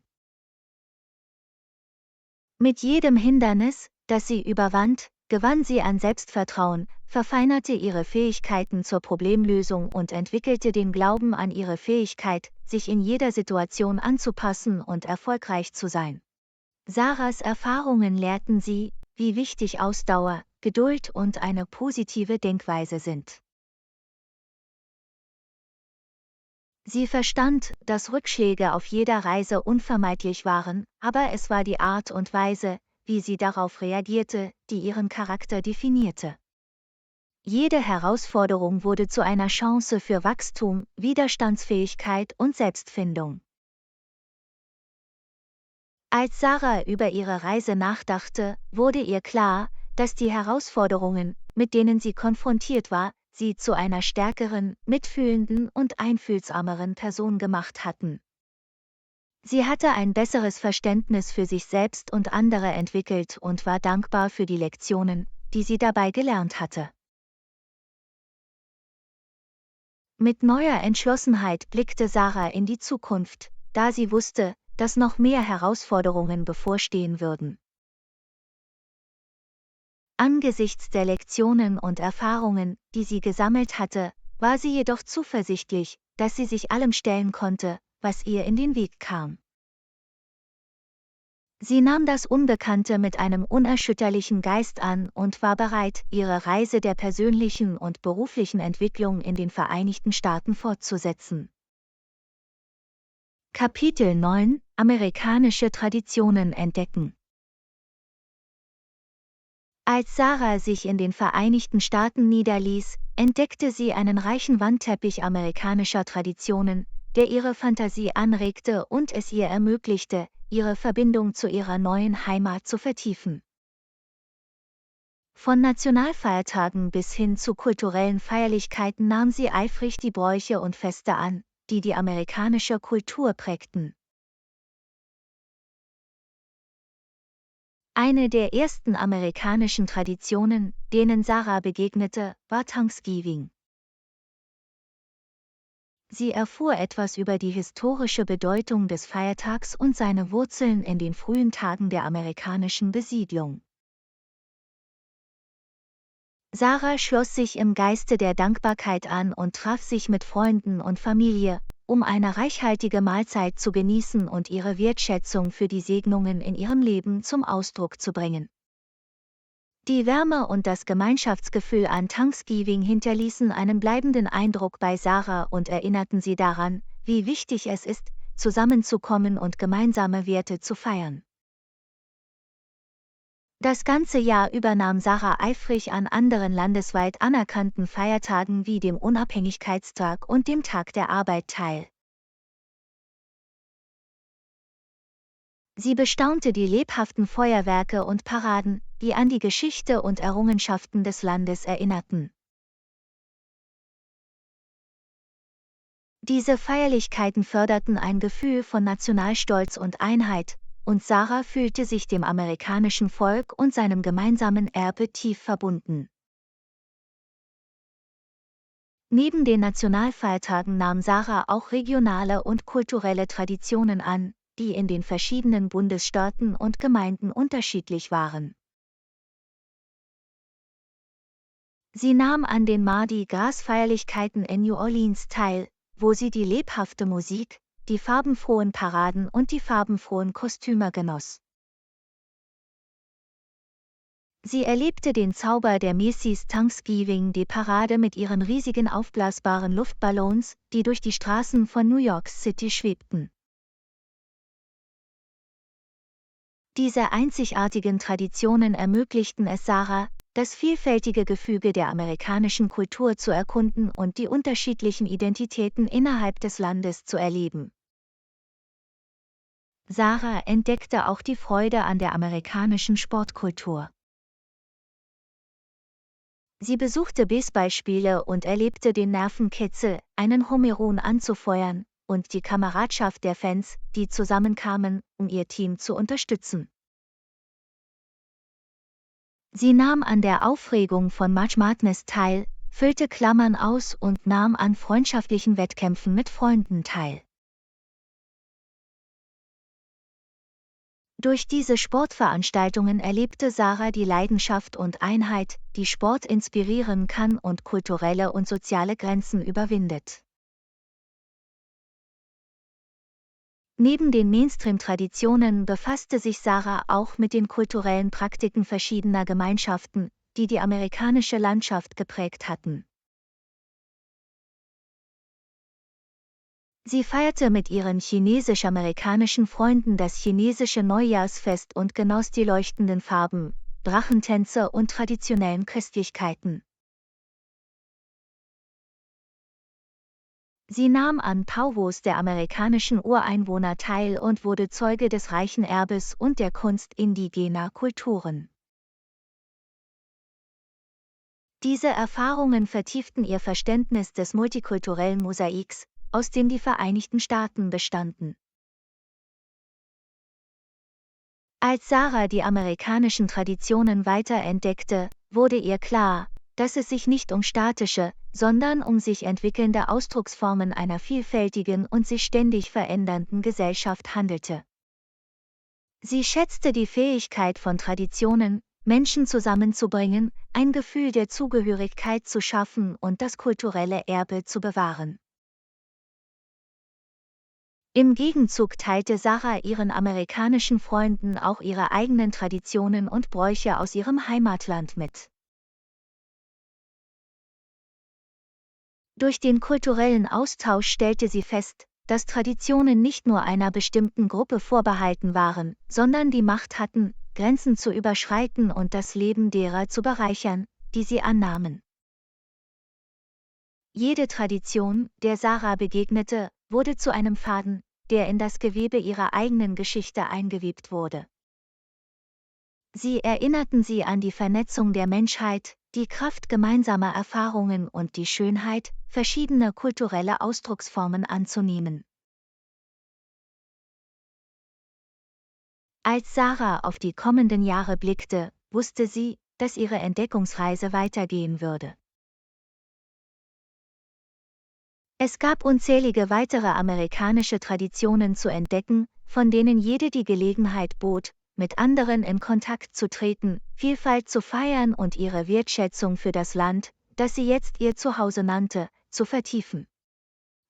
Mit jedem Hindernis, das sie überwand, gewann sie an Selbstvertrauen, verfeinerte ihre Fähigkeiten zur Problemlösung und entwickelte den Glauben an ihre Fähigkeit, sich in jeder Situation anzupassen und erfolgreich zu sein. Sarahs Erfahrungen lehrten sie, wie wichtig Ausdauer, Geduld und eine positive Denkweise sind. Sie verstand, dass Rückschläge auf jeder Reise unvermeidlich waren, aber es war die Art und Weise, wie sie darauf reagierte, die ihren Charakter definierte. Jede Herausforderung wurde zu einer Chance für Wachstum, Widerstandsfähigkeit und Selbstfindung. Als Sarah über ihre Reise nachdachte, wurde ihr klar, dass die Herausforderungen, mit denen sie konfrontiert war, sie zu einer stärkeren, mitfühlenden und einfühlsameren Person gemacht hatten. Sie hatte ein besseres Verständnis für sich selbst und andere entwickelt und war dankbar für die Lektionen, die sie dabei gelernt hatte. Mit neuer Entschlossenheit blickte Sarah in die Zukunft, da sie wusste, dass noch mehr Herausforderungen bevorstehen würden. Angesichts der Lektionen und Erfahrungen, die sie gesammelt hatte, war sie jedoch zuversichtlich, dass sie sich allem stellen konnte, was ihr in den Weg kam. Sie nahm das Unbekannte mit einem unerschütterlichen Geist an und war bereit, ihre Reise der persönlichen und beruflichen Entwicklung in den Vereinigten Staaten fortzusetzen. Kapitel 9: Amerikanische Traditionen entdecken. Als Sarah sich in den Vereinigten Staaten niederließ, entdeckte sie einen reichen Wandteppich amerikanischer Traditionen, der ihre Fantasie anregte und es ihr ermöglichte, ihre Verbindung zu ihrer neuen Heimat zu vertiefen. Von Nationalfeiertagen bis hin zu kulturellen Feierlichkeiten nahm sie eifrig die Bräuche und Feste an, die die amerikanische Kultur prägten. Eine der ersten amerikanischen Traditionen, denen Sarah begegnete, war Thanksgiving. Sie erfuhr etwas über die historische Bedeutung des Feiertags und seine Wurzeln in den frühen Tagen der amerikanischen Besiedlung. Sarah schloss sich im Geiste der Dankbarkeit an und traf sich mit Freunden und Familie, um eine reichhaltige Mahlzeit zu genießen und ihre Wertschätzung für die Segnungen in ihrem Leben zum Ausdruck zu bringen. Die Wärme und das Gemeinschaftsgefühl an Thanksgiving hinterließen einen bleibenden Eindruck bei Sarah und erinnerten sie daran, wie wichtig es ist, zusammenzukommen und gemeinsame Werte zu feiern. Das ganze Jahr über nahm Sarah eifrig an anderen landesweit anerkannten Feiertagen wie dem Unabhängigkeitstag und dem Tag der Arbeit teil. Sie bestaunte die lebhaften Feuerwerke und Paraden, die an die Geschichte und Errungenschaften des Landes erinnerten. Diese Feierlichkeiten förderten ein Gefühl von Nationalstolz und Einheit, und Sarah fühlte sich dem amerikanischen Volk und seinem gemeinsamen Erbe tief verbunden. Neben den Nationalfeiertagen nahm Sarah auch regionale und kulturelle Traditionen an, die in den verschiedenen Bundesstaaten und Gemeinden unterschiedlich waren. Sie nahm an den Mardi Gras-Feierlichkeiten in New Orleans teil, wo sie die lebhafte Musik, die farbenfrohen Paraden und die farbenfrohen Kostüme genoss. Sie erlebte den Zauber der Macy's Thanksgiving Day Parade mit ihren riesigen aufblasbaren Luftballons, die durch die Straßen von New York City schwebten. Diese einzigartigen Traditionen ermöglichten es Sarah, das vielfältige Gefüge der amerikanischen Kultur zu erkunden und die unterschiedlichen Identitäten innerhalb des Landes zu erleben. Sarah entdeckte auch die Freude an der amerikanischen Sportkultur. Sie besuchte Baseballspiele und erlebte den Nervenkitzel, einen Home Run anzufeuern, und die Kameradschaft der Fans, die zusammenkamen, um ihr Team zu unterstützen. Sie nahm an der Aufregung von March Madness teil, füllte Klammern aus und nahm an freundschaftlichen Wettkämpfen mit Freunden teil. Durch diese Sportveranstaltungen erlebte Sarah die Leidenschaft und Einheit, die Sport inspirieren kann und kulturelle und soziale Grenzen überwindet. Neben den Mainstream-Traditionen befasste sich Sarah auch mit den kulturellen Praktiken verschiedener Gemeinschaften, die die amerikanische Landschaft geprägt hatten. Sie feierte mit ihren chinesisch-amerikanischen Freunden das chinesische Neujahrsfest und genoss die leuchtenden Farben, Drachentänze und traditionellen Köstlichkeiten. Sie nahm an Powwows der amerikanischen Ureinwohner teil und wurde Zeuge des reichen Erbes und der Kunst indigener Kulturen. Diese Erfahrungen vertieften ihr Verständnis des multikulturellen Mosaiks, aus dem die Vereinigten Staaten bestanden. Als Sarah die amerikanischen Traditionen weiterentdeckte, wurde ihr klar, dass es sich nicht um statische, sondern um sich entwickelnde Ausdrucksformen einer vielfältigen und sich ständig verändernden Gesellschaft handelte. Sie schätzte die Fähigkeit von Traditionen, Menschen zusammenzubringen, ein Gefühl der Zugehörigkeit zu schaffen und das kulturelle Erbe zu bewahren. Im Gegenzug teilte Sarah ihren amerikanischen Freunden auch ihre eigenen Traditionen und Bräuche aus ihrem Heimatland mit. Durch den kulturellen Austausch stellte sie fest, dass Traditionen nicht nur einer bestimmten Gruppe vorbehalten waren, sondern die Macht hatten, Grenzen zu überschreiten und das Leben derer zu bereichern, die sie annahmen. Jede Tradition, der Sarah begegnete, wurde zu einem Faden, der in das Gewebe ihrer eigenen Geschichte eingewebt wurde. Sie erinnerten sie an die Vernetzung der Menschheit, die Kraft gemeinsamer Erfahrungen und die Schönheit, verschiedener kulturelle Ausdrucksformen anzunehmen. Als Sarah auf die kommenden Jahre blickte, wusste sie, dass ihre Entdeckungsreise weitergehen würde. Es gab unzählige weitere amerikanische Traditionen zu entdecken, von denen jede die Gelegenheit bot, mit anderen in Kontakt zu treten, Vielfalt zu feiern und ihre Wertschätzung für das Land, das sie jetzt ihr Zuhause nannte, zu vertiefen.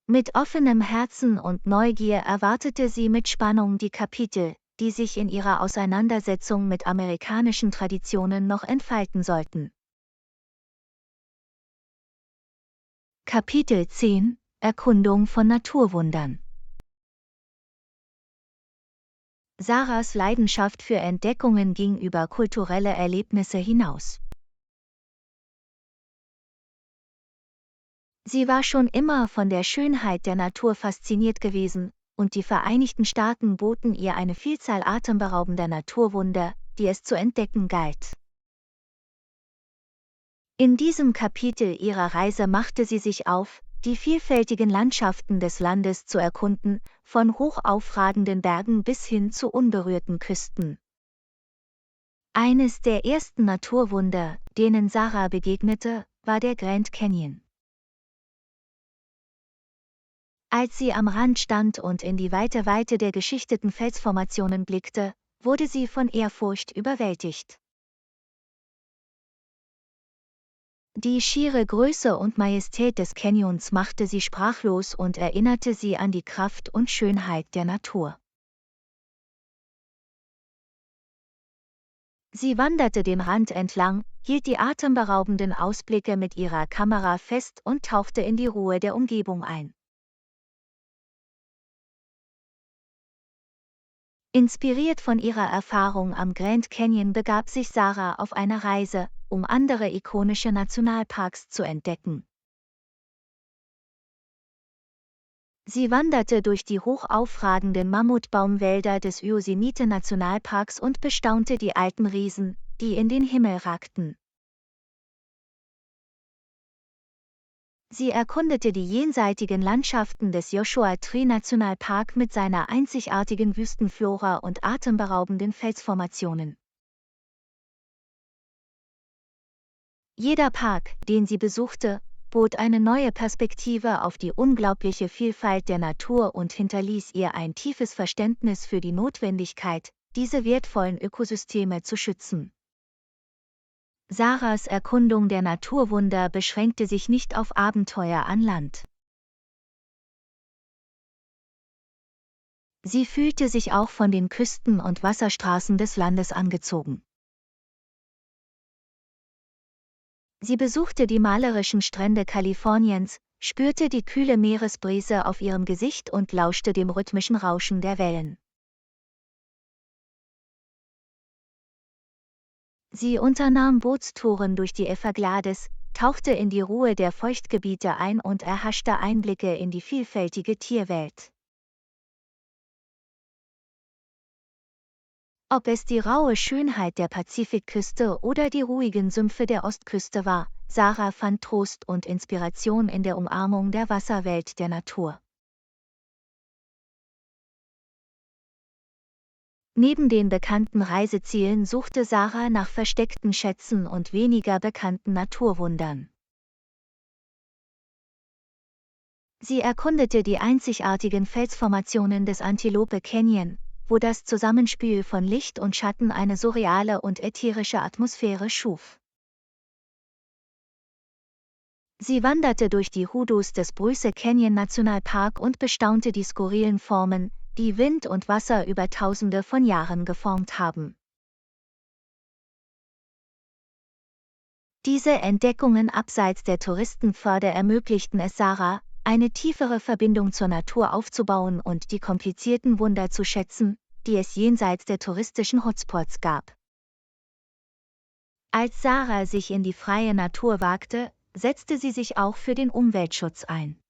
Mit offenem Herzen und Neugier erwartete sie mit Spannung die Kapitel, die sich in ihrer Auseinandersetzung mit amerikanischen Traditionen noch entfalten sollten. Kapitel 10 – Erkundung von Naturwundern. Sarahs Leidenschaft für Entdeckungen ging über kulturelle Erlebnisse hinaus. Sie war schon immer von der Schönheit der Natur fasziniert gewesen, und die Vereinigten Staaten boten ihr eine Vielzahl atemberaubender Naturwunder, die es zu entdecken galt. In diesem Kapitel ihrer Reise machte sie sich auf, die vielfältigen Landschaften des Landes zu erkunden, von hochaufragenden Bergen bis hin zu unberührten Küsten. Eines der ersten Naturwunder, denen Sarah begegnete, war der Grand Canyon. Als sie am Rand stand und in die weite Weite der geschichteten Felsformationen blickte, wurde sie von Ehrfurcht überwältigt. Die schiere Größe und Majestät des Canyons machte sie sprachlos und erinnerte sie an die Kraft und Schönheit der Natur. Sie wanderte den Rand entlang, hielt die atemberaubenden Ausblicke mit ihrer Kamera fest und tauchte in die Ruhe der Umgebung ein. Inspiriert von ihrer Erfahrung am Grand Canyon begab sich Sarah auf eine Reise, um andere ikonische Nationalparks zu entdecken. Sie wanderte durch die hochaufragenden Mammutbaumwälder des Yosemite-Nationalparks und bestaunte die alten Riesen, die in den Himmel ragten. Sie erkundete die jenseitigen Landschaften des Joshua Tree Nationalpark mit seiner einzigartigen Wüstenflora und atemberaubenden Felsformationen. Jeder Park, den sie besuchte, bot eine neue Perspektive auf die unglaubliche Vielfalt der Natur und hinterließ ihr ein tiefes Verständnis für die Notwendigkeit, diese wertvollen Ökosysteme zu schützen. Sarahs Erkundung der Naturwunder beschränkte sich nicht auf Abenteuer an Land. Sie fühlte sich auch von den Küsten und Wasserstraßen des Landes angezogen. Sie besuchte die malerischen Strände Kaliforniens, spürte die kühle Meeresbrise auf ihrem Gesicht und lauschte dem rhythmischen Rauschen der Wellen. Sie unternahm Bootstouren durch die Everglades, tauchte in die Ruhe der Feuchtgebiete ein und erhaschte Einblicke in die vielfältige Tierwelt. Ob es die raue Schönheit der Pazifikküste oder die ruhigen Sümpfe der Ostküste war, Sarah fand Trost und Inspiration in der Umarmung der Wasserwelt der Natur. Neben den bekannten Reisezielen suchte Sarah nach versteckten Schätzen und weniger bekannten Naturwundern. Sie erkundete die einzigartigen Felsformationen des Antelope Canyon, wo das Zusammenspiel von Licht und Schatten eine surreale und ätherische Atmosphäre schuf. Sie wanderte durch die Hoodoos des Bruce Canyon Nationalpark und bestaunte die skurrilen Formen, die Wind und Wasser über Tausende von Jahren geformt haben. Diese Entdeckungen abseits der Touristenpfade ermöglichten es Sarah, eine tiefere Verbindung zur Natur aufzubauen und die komplizierten Wunder zu schätzen, die es jenseits der touristischen Hotspots gab. Als Sarah sich in die freie Natur wagte, setzte sie sich auch für den Umweltschutz ein.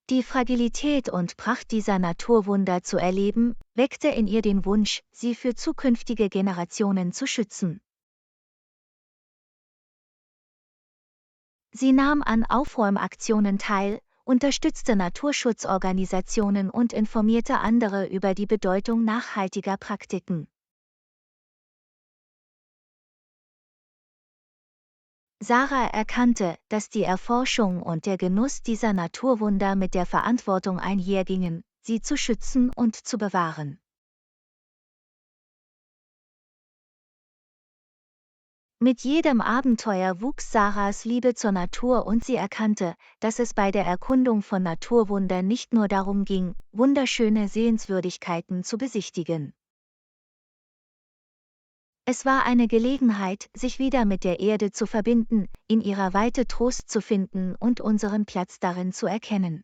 Die Fragilität und Pracht dieser Naturwunder zu erleben, weckte in ihr den Wunsch, sie für zukünftige Generationen zu schützen. Sie nahm an Aufräumaktionen teil, unterstützte Naturschutzorganisationen und informierte andere über die Bedeutung nachhaltiger Praktiken. Sarah erkannte, dass die Erforschung und der Genuss dieser Naturwunder mit der Verantwortung einhergingen, sie zu schützen und zu bewahren. Mit jedem Abenteuer wuchs Sarahs Liebe zur Natur und sie erkannte, dass es bei der Erkundung von Naturwundern nicht nur darum ging, wunderschöne Sehenswürdigkeiten zu besichtigen. Es war eine Gelegenheit, sich wieder mit der Erde zu verbinden, in ihrer Weite Trost zu finden und unseren Platz darin zu erkennen.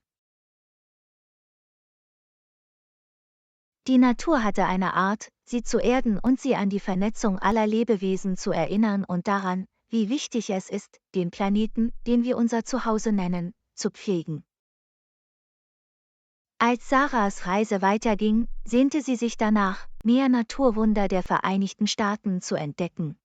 Die Natur hatte eine Art, sie zu erden und sie an die Vernetzung aller Lebewesen zu erinnern und daran, wie wichtig es ist, den Planeten, den wir unser Zuhause nennen, zu pflegen. Als Sarahs Reise weiterging, sehnte sie sich danach, mehr Naturwunder der Vereinigten Staaten zu entdecken.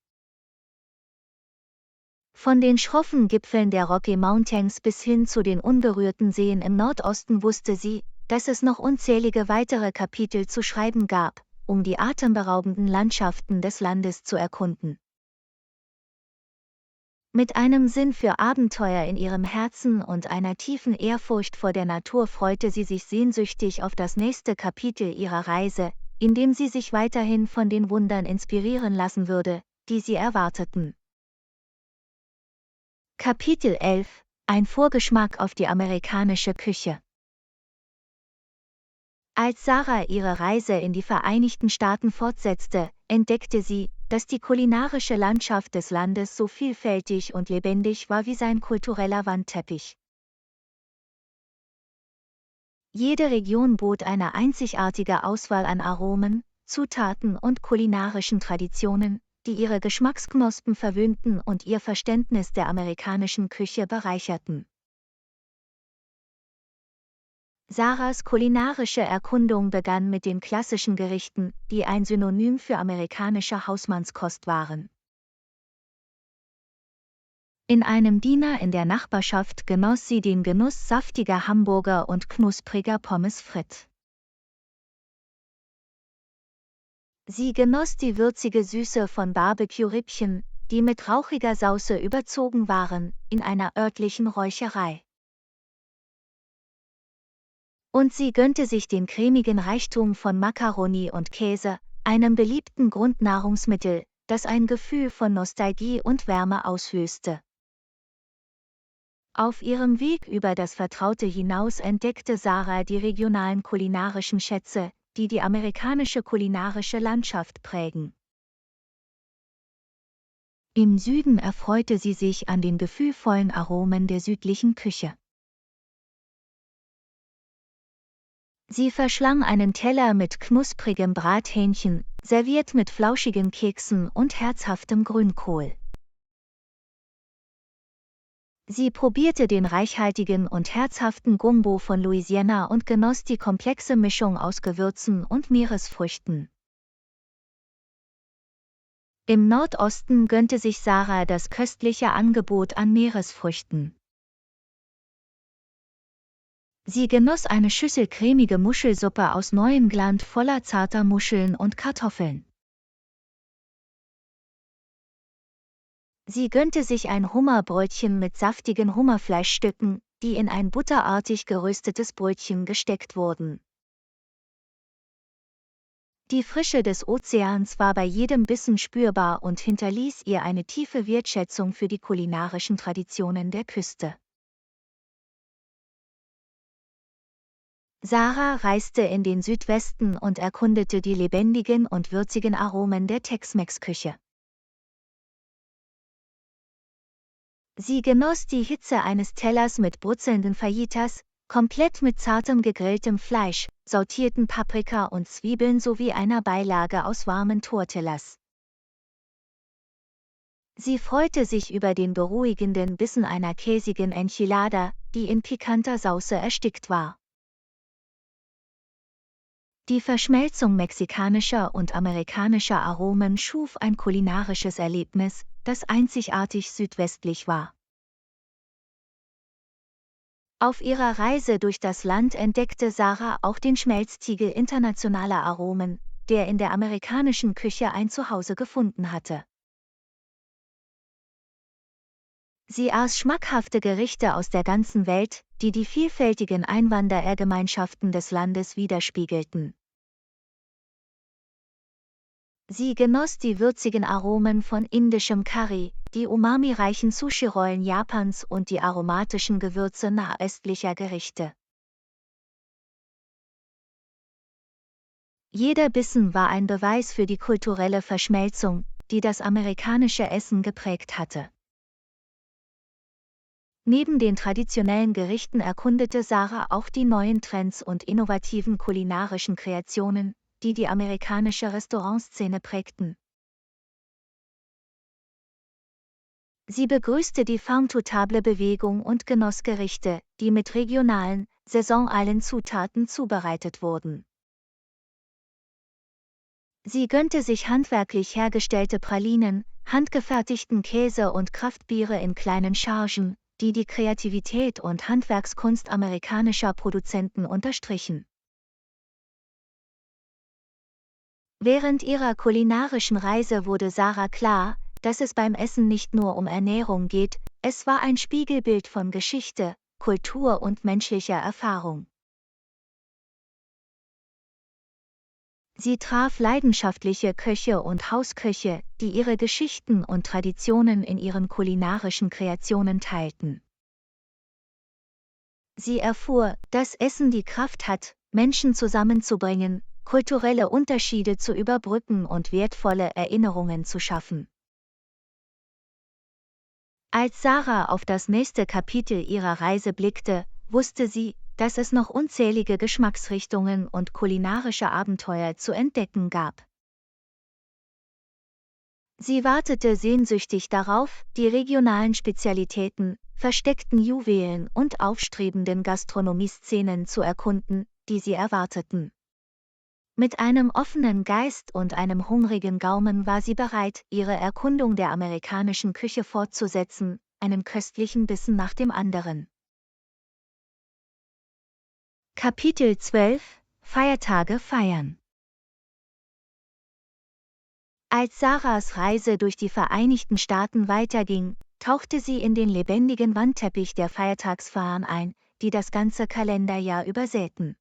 Von den schroffen Gipfeln der Rocky Mountains bis hin zu den unberührten Seen im Nordosten wusste sie, dass es noch unzählige weitere Kapitel zu schreiben gab, um die atemberaubenden Landschaften des Landes zu erkunden. Mit einem Sinn für Abenteuer in ihrem Herzen und einer tiefen Ehrfurcht vor der Natur freute sie sich sehnsüchtig auf das nächste Kapitel ihrer Reise, in dem sie sich weiterhin von den Wundern inspirieren lassen würde, die sie erwarteten. Kapitel 11 – Ein Vorgeschmack auf die amerikanische Küche. Als Sarah ihre Reise in die Vereinigten Staaten fortsetzte, entdeckte sie, dass die kulinarische Landschaft des Landes so vielfältig und lebendig war wie sein kultureller Wandteppich. Jede Region bot eine einzigartige Auswahl an Aromen, Zutaten und kulinarischen Traditionen, die ihre Geschmacksknospen verwöhnten und ihr Verständnis der amerikanischen Küche bereicherten. Sarahs kulinarische Erkundung begann mit den klassischen Gerichten, die ein Synonym für amerikanische Hausmannskost waren. In einem Diner in der Nachbarschaft genoss sie den Genuss saftiger Hamburger und knuspriger Pommes frites. Sie genoss die würzige Süße von Barbecue-Rippchen, die mit rauchiger Sauce überzogen waren, in einer örtlichen Räucherei. Und sie gönnte sich den cremigen Reichtum von Macaroni und Käse, einem beliebten Grundnahrungsmittel, das ein Gefühl von Nostalgie und Wärme auslöste. Auf ihrem Weg über das Vertraute hinaus entdeckte Sarah die regionalen kulinarischen Schätze, die die amerikanische kulinarische Landschaft prägen. Im Süden erfreute sie sich an den gefühlvollen Aromen der südlichen Küche. Sie verschlang einen Teller mit knusprigem Brathähnchen, serviert mit flauschigen Keksen und herzhaftem Grünkohl. Sie probierte den reichhaltigen und herzhaften Gumbo von Louisiana und genoss die komplexe Mischung aus Gewürzen und Meeresfrüchten. Im Nordosten gönnte sich Sarah das köstliche Angebot an Meeresfrüchten. Sie genoss eine Schüssel cremige Muschelsuppe aus neuem Gland voller zarter Muscheln und Kartoffeln. Sie gönnte sich ein Hummerbrötchen mit saftigen Hummerfleischstücken, die in ein butterartig geröstetes Brötchen gesteckt wurden. Die Frische des Ozeans war bei jedem Bissen spürbar und hinterließ ihr eine tiefe Wertschätzung für die kulinarischen Traditionen der Küste. Sarah reiste in den Südwesten und erkundete die lebendigen und würzigen Aromen der Tex-Mex-Küche. Sie genoss die Hitze eines Tellers mit brutzelnden Fajitas, komplett mit zartem gegrilltem Fleisch, sautierten Paprika und Zwiebeln sowie einer Beilage aus warmen Tortillas. Sie freute sich über den beruhigenden Bissen einer käsigen Enchilada, die in pikanter Sauce erstickt war. Die Verschmelzung mexikanischer und amerikanischer Aromen schuf ein kulinarisches Erlebnis, das einzigartig südwestlich war. Auf ihrer Reise durch das Land entdeckte Sarah auch den Schmelztiegel internationaler Aromen, der in der amerikanischen Küche ein Zuhause gefunden hatte. Sie aß schmackhafte Gerichte aus der ganzen Welt, die die vielfältigen Einwanderergemeinschaften des Landes widerspiegelten. Sie genoss die würzigen Aromen von indischem Curry, die umami-reichen Sushi-Rollen Japans und die aromatischen Gewürze nahöstlicher Gerichte. Jeder Bissen war ein Beweis für die kulturelle Verschmelzung, die das amerikanische Essen geprägt hatte. Neben den traditionellen Gerichten erkundete Sarah auch die neuen Trends und innovativen kulinarischen Kreationen, die die amerikanische Restaurantszene prägten. Sie begrüßte die Farm-to-Table-Bewegung und genoss Gerichte, die mit regionalen, saisonalen Zutaten zubereitet wurden. Sie gönnte sich handwerklich hergestellte Pralinen, handgefertigten Käse und Kraftbiere in kleinen Chargen, die die Kreativität und Handwerkskunst amerikanischer Produzenten unterstrichen. Während ihrer kulinarischen Reise wurde Sarah klar, dass es beim Essen nicht nur um Ernährung geht, es war ein Spiegelbild von Geschichte, Kultur und menschlicher Erfahrung. Sie traf leidenschaftliche Köche und Hausköche, die ihre Geschichten und Traditionen in ihren kulinarischen Kreationen teilten. Sie erfuhr, dass Essen die Kraft hat, Menschen zusammenzubringen, kulturelle Unterschiede zu überbrücken und wertvolle Erinnerungen zu schaffen. Als Sarah auf das nächste Kapitel ihrer Reise blickte, wusste sie, dass es noch unzählige Geschmacksrichtungen und kulinarische Abenteuer zu entdecken gab. Sie wartete sehnsüchtig darauf, die regionalen Spezialitäten, versteckten Juwelen und aufstrebenden Gastronomieszenen zu erkunden, die sie erwarteten. Mit einem offenen Geist und einem hungrigen Gaumen war sie bereit, ihre Erkundung der amerikanischen Küche fortzusetzen, einen köstlichen Bissen nach dem anderen. Kapitel 12 – Feiertage feiern. Als Sarahs Reise durch die Vereinigten Staaten weiterging, tauchte sie in den lebendigen Wandteppich der Feiertagsfeiern ein, die das ganze Kalenderjahr übersäten.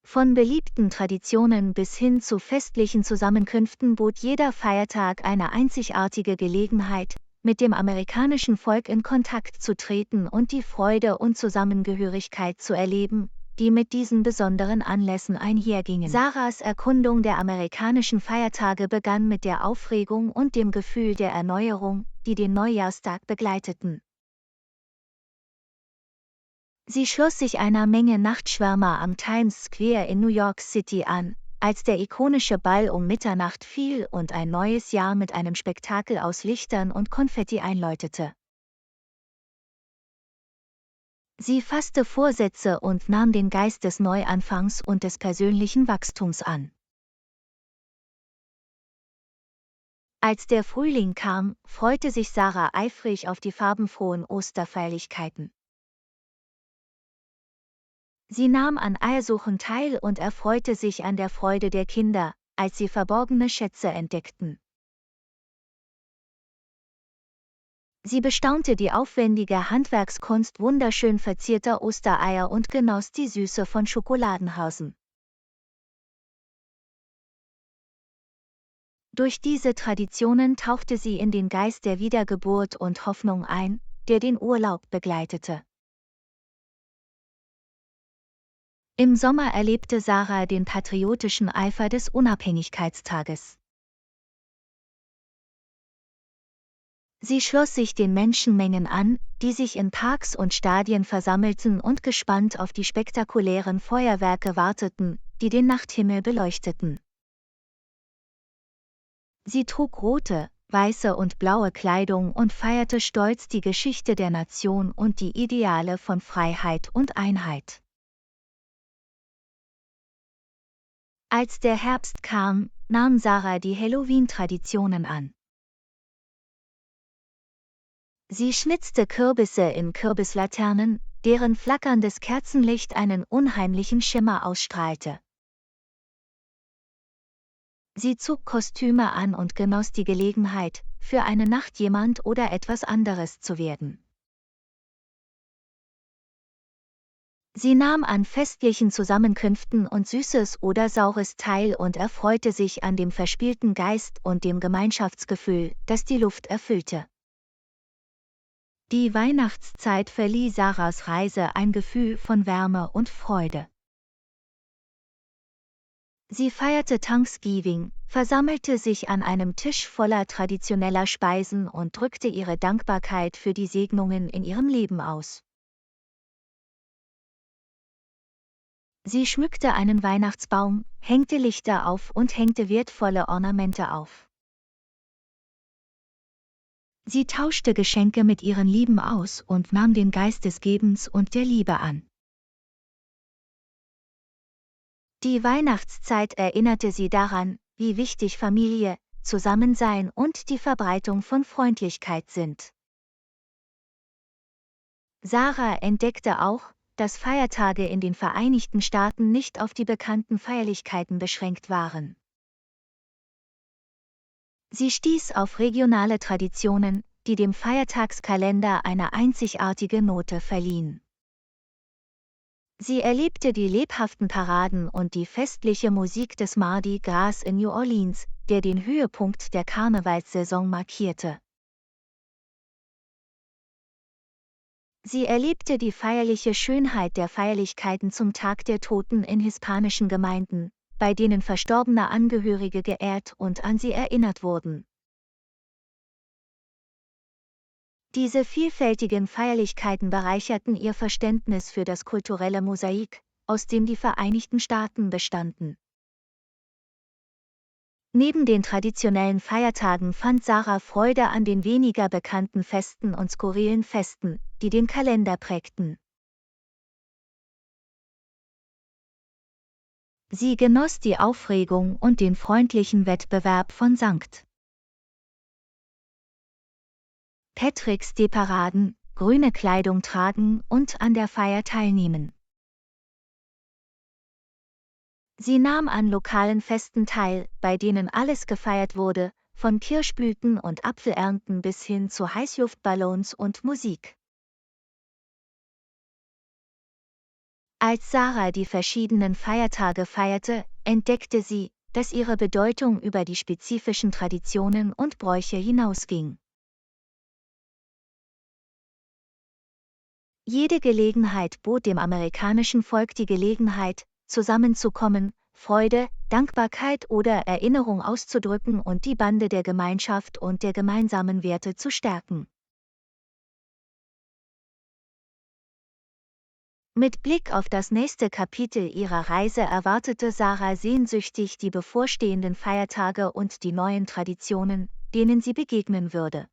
Von beliebten Traditionen bis hin zu festlichen Zusammenkünften bot jeder Feiertag eine einzigartige Gelegenheit, mit dem amerikanischen Volk in Kontakt zu treten und die Freude und Zusammengehörigkeit zu erleben, die mit diesen besonderen Anlässen einhergingen. Sarahs Erkundung der amerikanischen Feiertage begann mit der Aufregung und dem Gefühl der Erneuerung, die den Neujahrstag begleiteten. Sie schloss sich einer Menge Nachtschwärmer am Times Square in New York City an, als der ikonische Ball um Mitternacht fiel und ein neues Jahr mit einem Spektakel aus Lichtern und Konfetti einläutete. Sie fasste Vorsätze und nahm den Geist des Neuanfangs und des persönlichen Wachstums an. Als der Frühling kam, freute sich Sarah eifrig auf die farbenfrohen Osterfeierlichkeiten. Sie nahm an Eiersuchen teil und erfreute sich an der Freude der Kinder, als sie verborgene Schätze entdeckten. Sie bestaunte die aufwendige Handwerkskunst wunderschön verzierter Ostereier und genoss die Süße von Schokoladenhausen. Durch diese Traditionen tauchte sie in den Geist der Wiedergeburt und Hoffnung ein, der den Urlaub begleitete. Im Sommer erlebte Sarah den patriotischen Eifer des Unabhängigkeitstages. Sie schloss sich den Menschenmengen an, die sich in Parks und Stadien versammelten und gespannt auf die spektakulären Feuerwerke warteten, die den Nachthimmel beleuchteten. Sie trug rote, weiße und blaue Kleidung und feierte stolz die Geschichte der Nation und die Ideale von Freiheit und Einheit. Als der Herbst kam, nahm Sarah die Halloween-Traditionen an. Sie schnitzte Kürbisse in Kürbislaternen, deren flackerndes Kerzenlicht einen unheimlichen Schimmer ausstrahlte. Sie zog Kostüme an und genoss die Gelegenheit, für eine Nacht jemand oder etwas anderes zu werden. Sie nahm an festlichen Zusammenkünften und Süßes oder Saures teil und erfreute sich an dem verspielten Geist und dem Gemeinschaftsgefühl, das die Luft erfüllte. Die Weihnachtszeit verlieh Sarahs Reise ein Gefühl von Wärme und Freude. Sie feierte Thanksgiving, versammelte sich an einem Tisch voller traditioneller Speisen und drückte ihre Dankbarkeit für die Segnungen in ihrem Leben aus. Sie schmückte einen Weihnachtsbaum, hängte Lichter auf und hängte wertvolle Ornamente auf. Sie tauschte Geschenke mit ihren Lieben aus und nahm den Geist des Gebens und der Liebe an. Die Weihnachtszeit erinnerte sie daran, wie wichtig Familie, Zusammensein und die Verbreitung von Freundlichkeit sind. Sarah entdeckte auch, dass Feiertage in den Vereinigten Staaten nicht auf die bekannten Feierlichkeiten beschränkt waren. Sie stieß auf regionale Traditionen, die dem Feiertagskalender eine einzigartige Note verliehen. Sie erlebte die lebhaften Paraden und die festliche Musik des Mardi Gras in New Orleans, der den Höhepunkt der Karnevalssaison markierte. Sie erlebte die feierliche Schönheit der Feierlichkeiten zum Tag der Toten in hispanischen Gemeinden, bei denen verstorbene Angehörige geehrt und an sie erinnert wurden. Diese vielfältigen Feierlichkeiten bereicherten ihr Verständnis für das kulturelle Mosaik, aus dem die Vereinigten Staaten bestanden. Neben den traditionellen Feiertagen fand Sarah Freude an den weniger bekannten Festen und skurrilen Festen, die den Kalender prägten. Sie genoss die Aufregung und den freundlichen Wettbewerb von St. Patrick's Day Paraden, grüne Kleidung tragen und an der Feier teilnehmen. Sie nahm an lokalen Festen teil, bei denen alles gefeiert wurde, von Kirschblüten und Apfelernten bis hin zu Heißluftballons und Musik. Als Sarah die verschiedenen Feiertage feierte, entdeckte sie, dass ihre Bedeutung über die spezifischen Traditionen und Bräuche hinausging. Jede Gelegenheit bot dem amerikanischen Volk die Gelegenheit, zusammenzukommen, Freude, Dankbarkeit oder Erinnerung auszudrücken und die Bande der Gemeinschaft und der gemeinsamen Werte zu stärken. Mit Blick auf das nächste Kapitel ihrer Reise erwartete Sarah sehnsüchtig die bevorstehenden Feiertage und die neuen Traditionen, denen sie begegnen würde.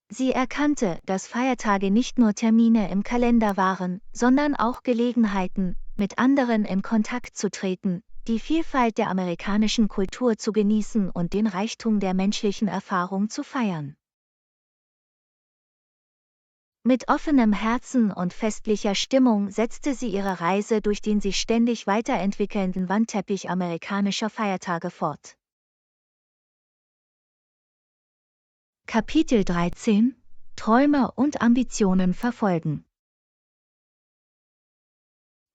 Sie erkannte, dass Feiertage nicht nur Termine im Kalender waren, sondern auch Gelegenheiten, mit anderen in Kontakt zu treten, die Vielfalt der amerikanischen Kultur zu genießen und den Reichtum der menschlichen Erfahrung zu feiern. Mit offenem Herzen und festlicher Stimmung setzte sie ihre Reise durch den sich ständig weiterentwickelnden Wandteppich amerikanischer Feiertage fort. Kapitel 13 – Träume und Ambitionen verfolgen.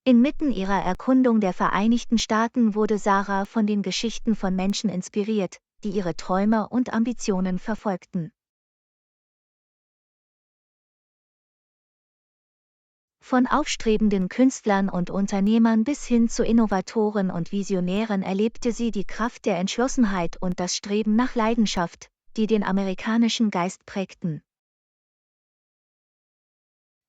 Inmitten ihrer Erkundung der Vereinigten Staaten wurde Sarah von den Geschichten von Menschen inspiriert, die ihre Träume und Ambitionen verfolgten. Von aufstrebenden Künstlern und Unternehmern bis hin zu Innovatoren und Visionären erlebte sie die Kraft der Entschlossenheit und das Streben nach Leidenschaft, die den amerikanischen Geist prägten.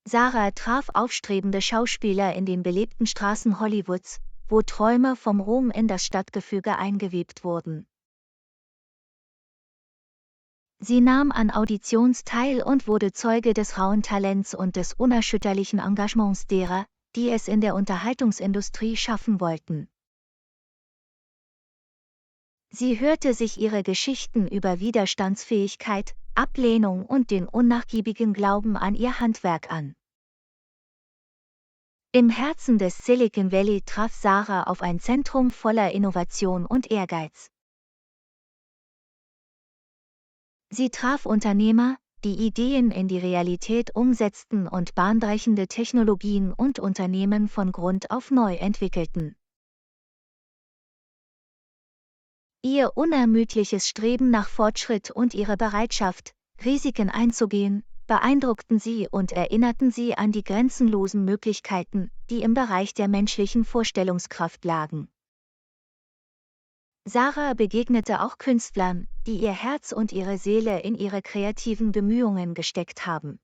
Sarah traf aufstrebende Schauspieler in den belebten Straßen Hollywoods, wo Träume vom Ruhm in das Stadtgefüge eingewebt wurden. Sie nahm an Auditions teil und wurde Zeuge des rauen Talents und des unerschütterlichen Engagements derer, die es in der Unterhaltungsindustrie schaffen wollten. Sie hörte sich ihre Geschichten über Widerstandsfähigkeit, Ablehnung und den unnachgiebigen Glauben an ihr Handwerk an. Im Herzen des Silicon Valley traf Sarah auf ein Zentrum voller Innovation und Ehrgeiz. Sie traf Unternehmer, die Ideen in die Realität umsetzten und bahnbrechende Technologien und Unternehmen von Grund auf neu entwickelten. Ihr unermüdliches Streben nach Fortschritt und ihre Bereitschaft, Risiken einzugehen, beeindruckten sie und erinnerten sie an die grenzenlosen Möglichkeiten, die im Bereich der menschlichen Vorstellungskraft lagen. Sarah begegnete auch Künstlern, die ihr Herz und ihre Seele in ihre kreativen Bemühungen gesteckt haben.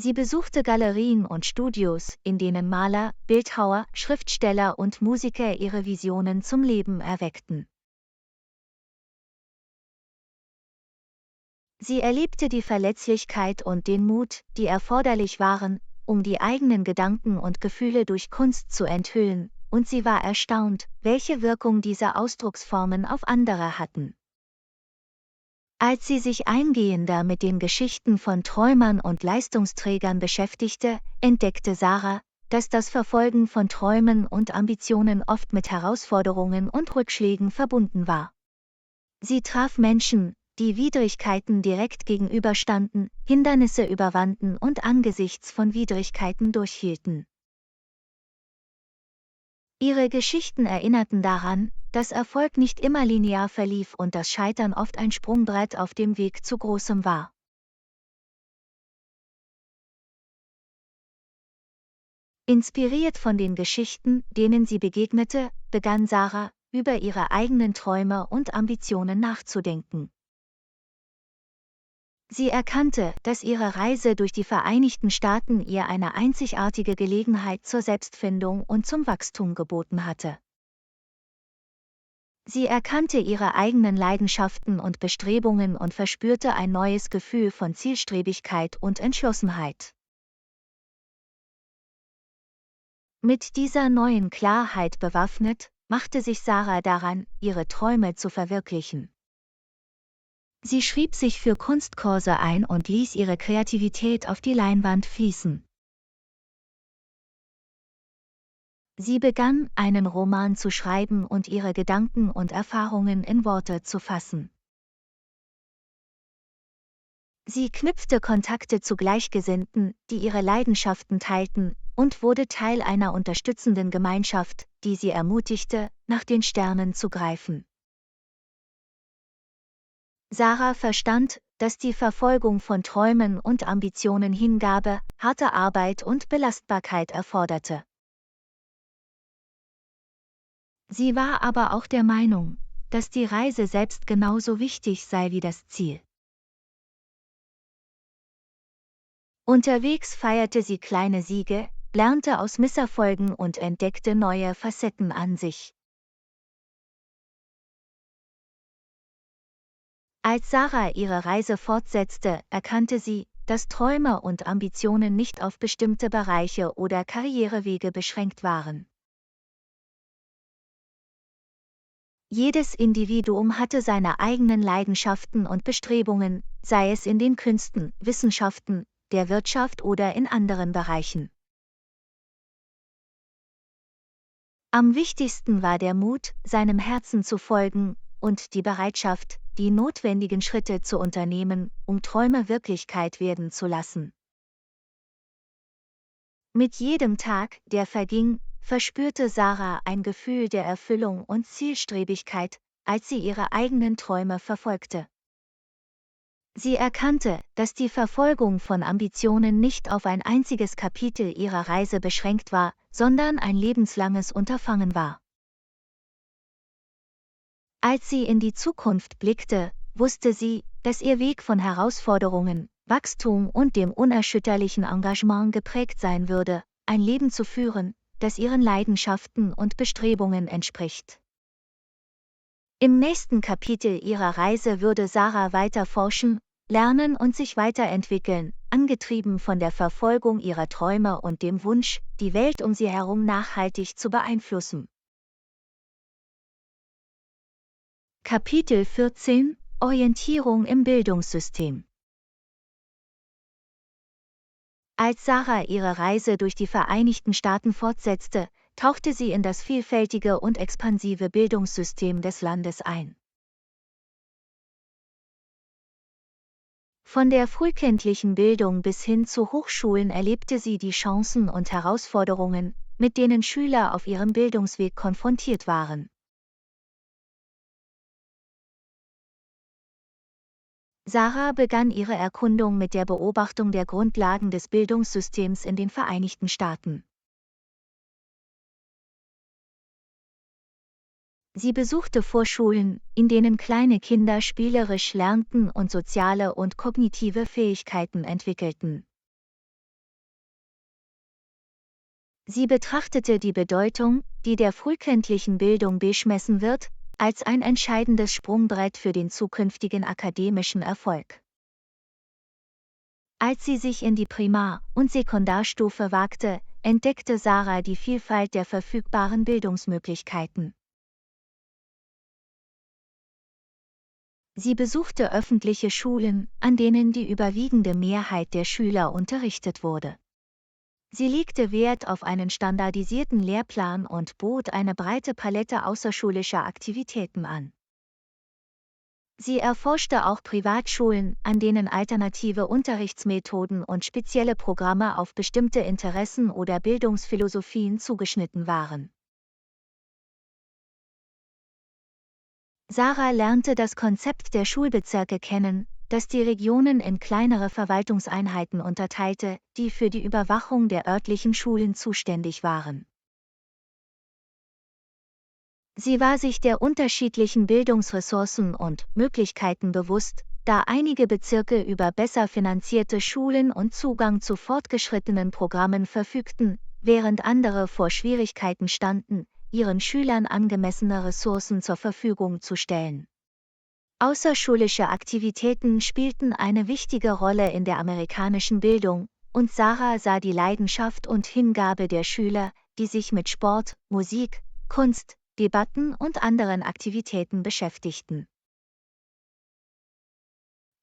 Sie besuchte Galerien und Studios, in denen Maler, Bildhauer, Schriftsteller und Musiker ihre Visionen zum Leben erweckten. Sie erlebte die Verletzlichkeit und den Mut, die erforderlich waren, um die eigenen Gedanken und Gefühle durch Kunst zu enthüllen, und sie war erstaunt, welche Wirkung diese Ausdrucksformen auf andere hatten. Als sie sich eingehender mit den Geschichten von Träumern und Leistungsträgern beschäftigte, entdeckte Sarah, dass das Verfolgen von Träumen und Ambitionen oft mit Herausforderungen und Rückschlägen verbunden war. Sie traf Menschen, die Widrigkeiten direkt gegenüberstanden, Hindernisse überwanden und angesichts von Widrigkeiten durchhielten. Ihre Geschichten erinnerten daran, dass Erfolg nicht immer linear verlief und das Scheitern oft ein Sprungbrett auf dem Weg zu Großem war. Inspiriert von den Geschichten, denen sie begegnete, begann Sarah, über ihre eigenen Träume und Ambitionen nachzudenken. Sie erkannte, dass ihre Reise durch die Vereinigten Staaten ihr eine einzigartige Gelegenheit zur Selbstfindung und zum Wachstum geboten hatte. Sie erkannte ihre eigenen Leidenschaften und Bestrebungen und verspürte ein neues Gefühl von Zielstrebigkeit und Entschlossenheit. Mit dieser neuen Klarheit bewaffnet, machte sich Sarah daran, ihre Träume zu verwirklichen. Sie schrieb sich für Kunstkurse ein und ließ ihre Kreativität auf die Leinwand fließen. Sie begann, einen Roman zu schreiben und ihre Gedanken und Erfahrungen in Worte zu fassen. Sie knüpfte Kontakte zu Gleichgesinnten, die ihre Leidenschaften teilten, und wurde Teil einer unterstützenden Gemeinschaft, die sie ermutigte, nach den Sternen zu greifen. Sarah verstand, dass die Verfolgung von Träumen und Ambitionen Hingabe, harte Arbeit und Belastbarkeit erforderte. Sie war aber auch der Meinung, dass die Reise selbst genauso wichtig sei wie das Ziel. Unterwegs feierte sie kleine Siege, lernte aus Misserfolgen und entdeckte neue Facetten an sich. Als Sarah ihre Reise fortsetzte, erkannte sie, dass Träume und Ambitionen nicht auf bestimmte Bereiche oder Karrierewege beschränkt waren. Jedes Individuum hatte seine eigenen Leidenschaften und Bestrebungen, sei es in den Künsten, Wissenschaften, der Wirtschaft oder in anderen Bereichen. Am wichtigsten war der Mut, seinem Herzen zu folgen, und die Bereitschaft, die notwendigen Schritte zu unternehmen, um Träume Wirklichkeit werden zu lassen. Mit jedem Tag, der verging, verspürte Sarah ein Gefühl der Erfüllung und Zielstrebigkeit, als sie ihre eigenen Träume verfolgte. Sie erkannte, dass die Verfolgung von Ambitionen nicht auf ein einziges Kapitel ihrer Reise beschränkt war, sondern ein lebenslanges Unterfangen war. Als sie in die Zukunft blickte, wusste sie, dass ihr Weg von Herausforderungen, Wachstum und dem unerschütterlichen Engagement geprägt sein würde, ein Leben zu führen, das ihren Leidenschaften und Bestrebungen entspricht. Im nächsten Kapitel ihrer Reise würde Sarah weiter forschen, lernen und sich weiterentwickeln, angetrieben von der Verfolgung ihrer Träume und dem Wunsch, die Welt um sie herum nachhaltig zu beeinflussen. Kapitel 14 – Orientierung im Bildungssystem. Als Sarah ihre Reise durch die Vereinigten Staaten fortsetzte, tauchte sie in das vielfältige und expansive Bildungssystem des Landes ein. Von der frühkindlichen Bildung bis hin zu Hochschulen erlebte sie die Chancen und Herausforderungen, mit denen Schüler auf ihrem Bildungsweg konfrontiert waren. Sarah begann ihre Erkundung mit der Beobachtung der Grundlagen des Bildungssystems in den Vereinigten Staaten. Sie besuchte Vorschulen, in denen kleine Kinder spielerisch lernten und soziale und kognitive Fähigkeiten entwickelten. Sie betrachtete die Bedeutung, die der frühkindlichen Bildung beigemessen wird, als ein entscheidendes Sprungbrett für den zukünftigen akademischen Erfolg. Als sie sich in die Primar- und Sekundarstufe wagte, entdeckte Sarah die Vielfalt der verfügbaren Bildungsmöglichkeiten. Sie besuchte öffentliche Schulen, an denen die überwiegende Mehrheit der Schüler unterrichtet wurde. Sie legte Wert auf einen standardisierten Lehrplan und bot eine breite Palette außerschulischer Aktivitäten an. Sie erforschte auch Privatschulen, an denen alternative Unterrichtsmethoden und spezielle Programme auf bestimmte Interessen oder Bildungsphilosophien zugeschnitten waren. Sarah lernte das Konzept der Schulbezirke kennen, das die Regionen in kleinere Verwaltungseinheiten unterteilte, die für die Überwachung der örtlichen Schulen zuständig waren. Sie war sich der unterschiedlichen Bildungsressourcen und Möglichkeiten bewusst, da einige Bezirke über besser finanzierte Schulen und Zugang zu fortgeschrittenen Programmen verfügten, während andere vor Schwierigkeiten standen, ihren Schülern angemessene Ressourcen zur Verfügung zu stellen. Außerschulische Aktivitäten spielten eine wichtige Rolle in der amerikanischen Bildung, und Sarah sah die Leidenschaft und Hingabe der Schüler, die sich mit Sport, Musik, Kunst, Debatten und anderen Aktivitäten beschäftigten.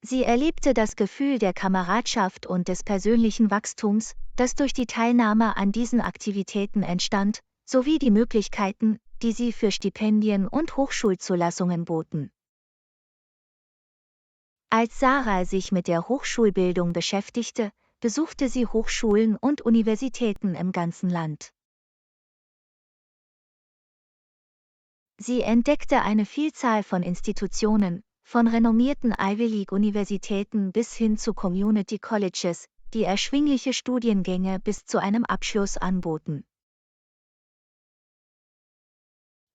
Sie erlebte das Gefühl der Kameradschaft und des persönlichen Wachstums, das durch die Teilnahme an diesen Aktivitäten entstand, sowie die Möglichkeiten, die sie für Stipendien und Hochschulzulassungen boten. Als Sarah sich mit der Hochschulbildung beschäftigte, besuchte sie Hochschulen und Universitäten im ganzen Land. Sie entdeckte eine Vielzahl von Institutionen, von renommierten Ivy League-Universitäten bis hin zu Community Colleges, die erschwingliche Studiengänge bis zu einem Abschluss anboten.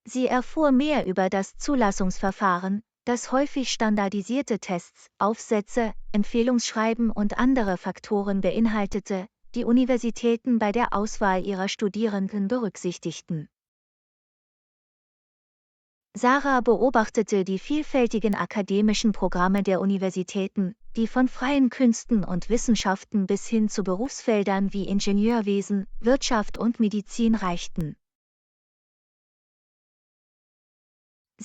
Sie erfuhr mehr über das Zulassungsverfahren, das häufig standardisierte Tests, Aufsätze, Empfehlungsschreiben und andere Faktoren beinhaltete, die Universitäten bei der Auswahl ihrer Studierenden berücksichtigten. Sarah beobachtete die vielfältigen akademischen Programme der Universitäten, die von freien Künsten und Wissenschaften bis hin zu Berufsfeldern wie Ingenieurwesen, Wirtschaft und Medizin reichten.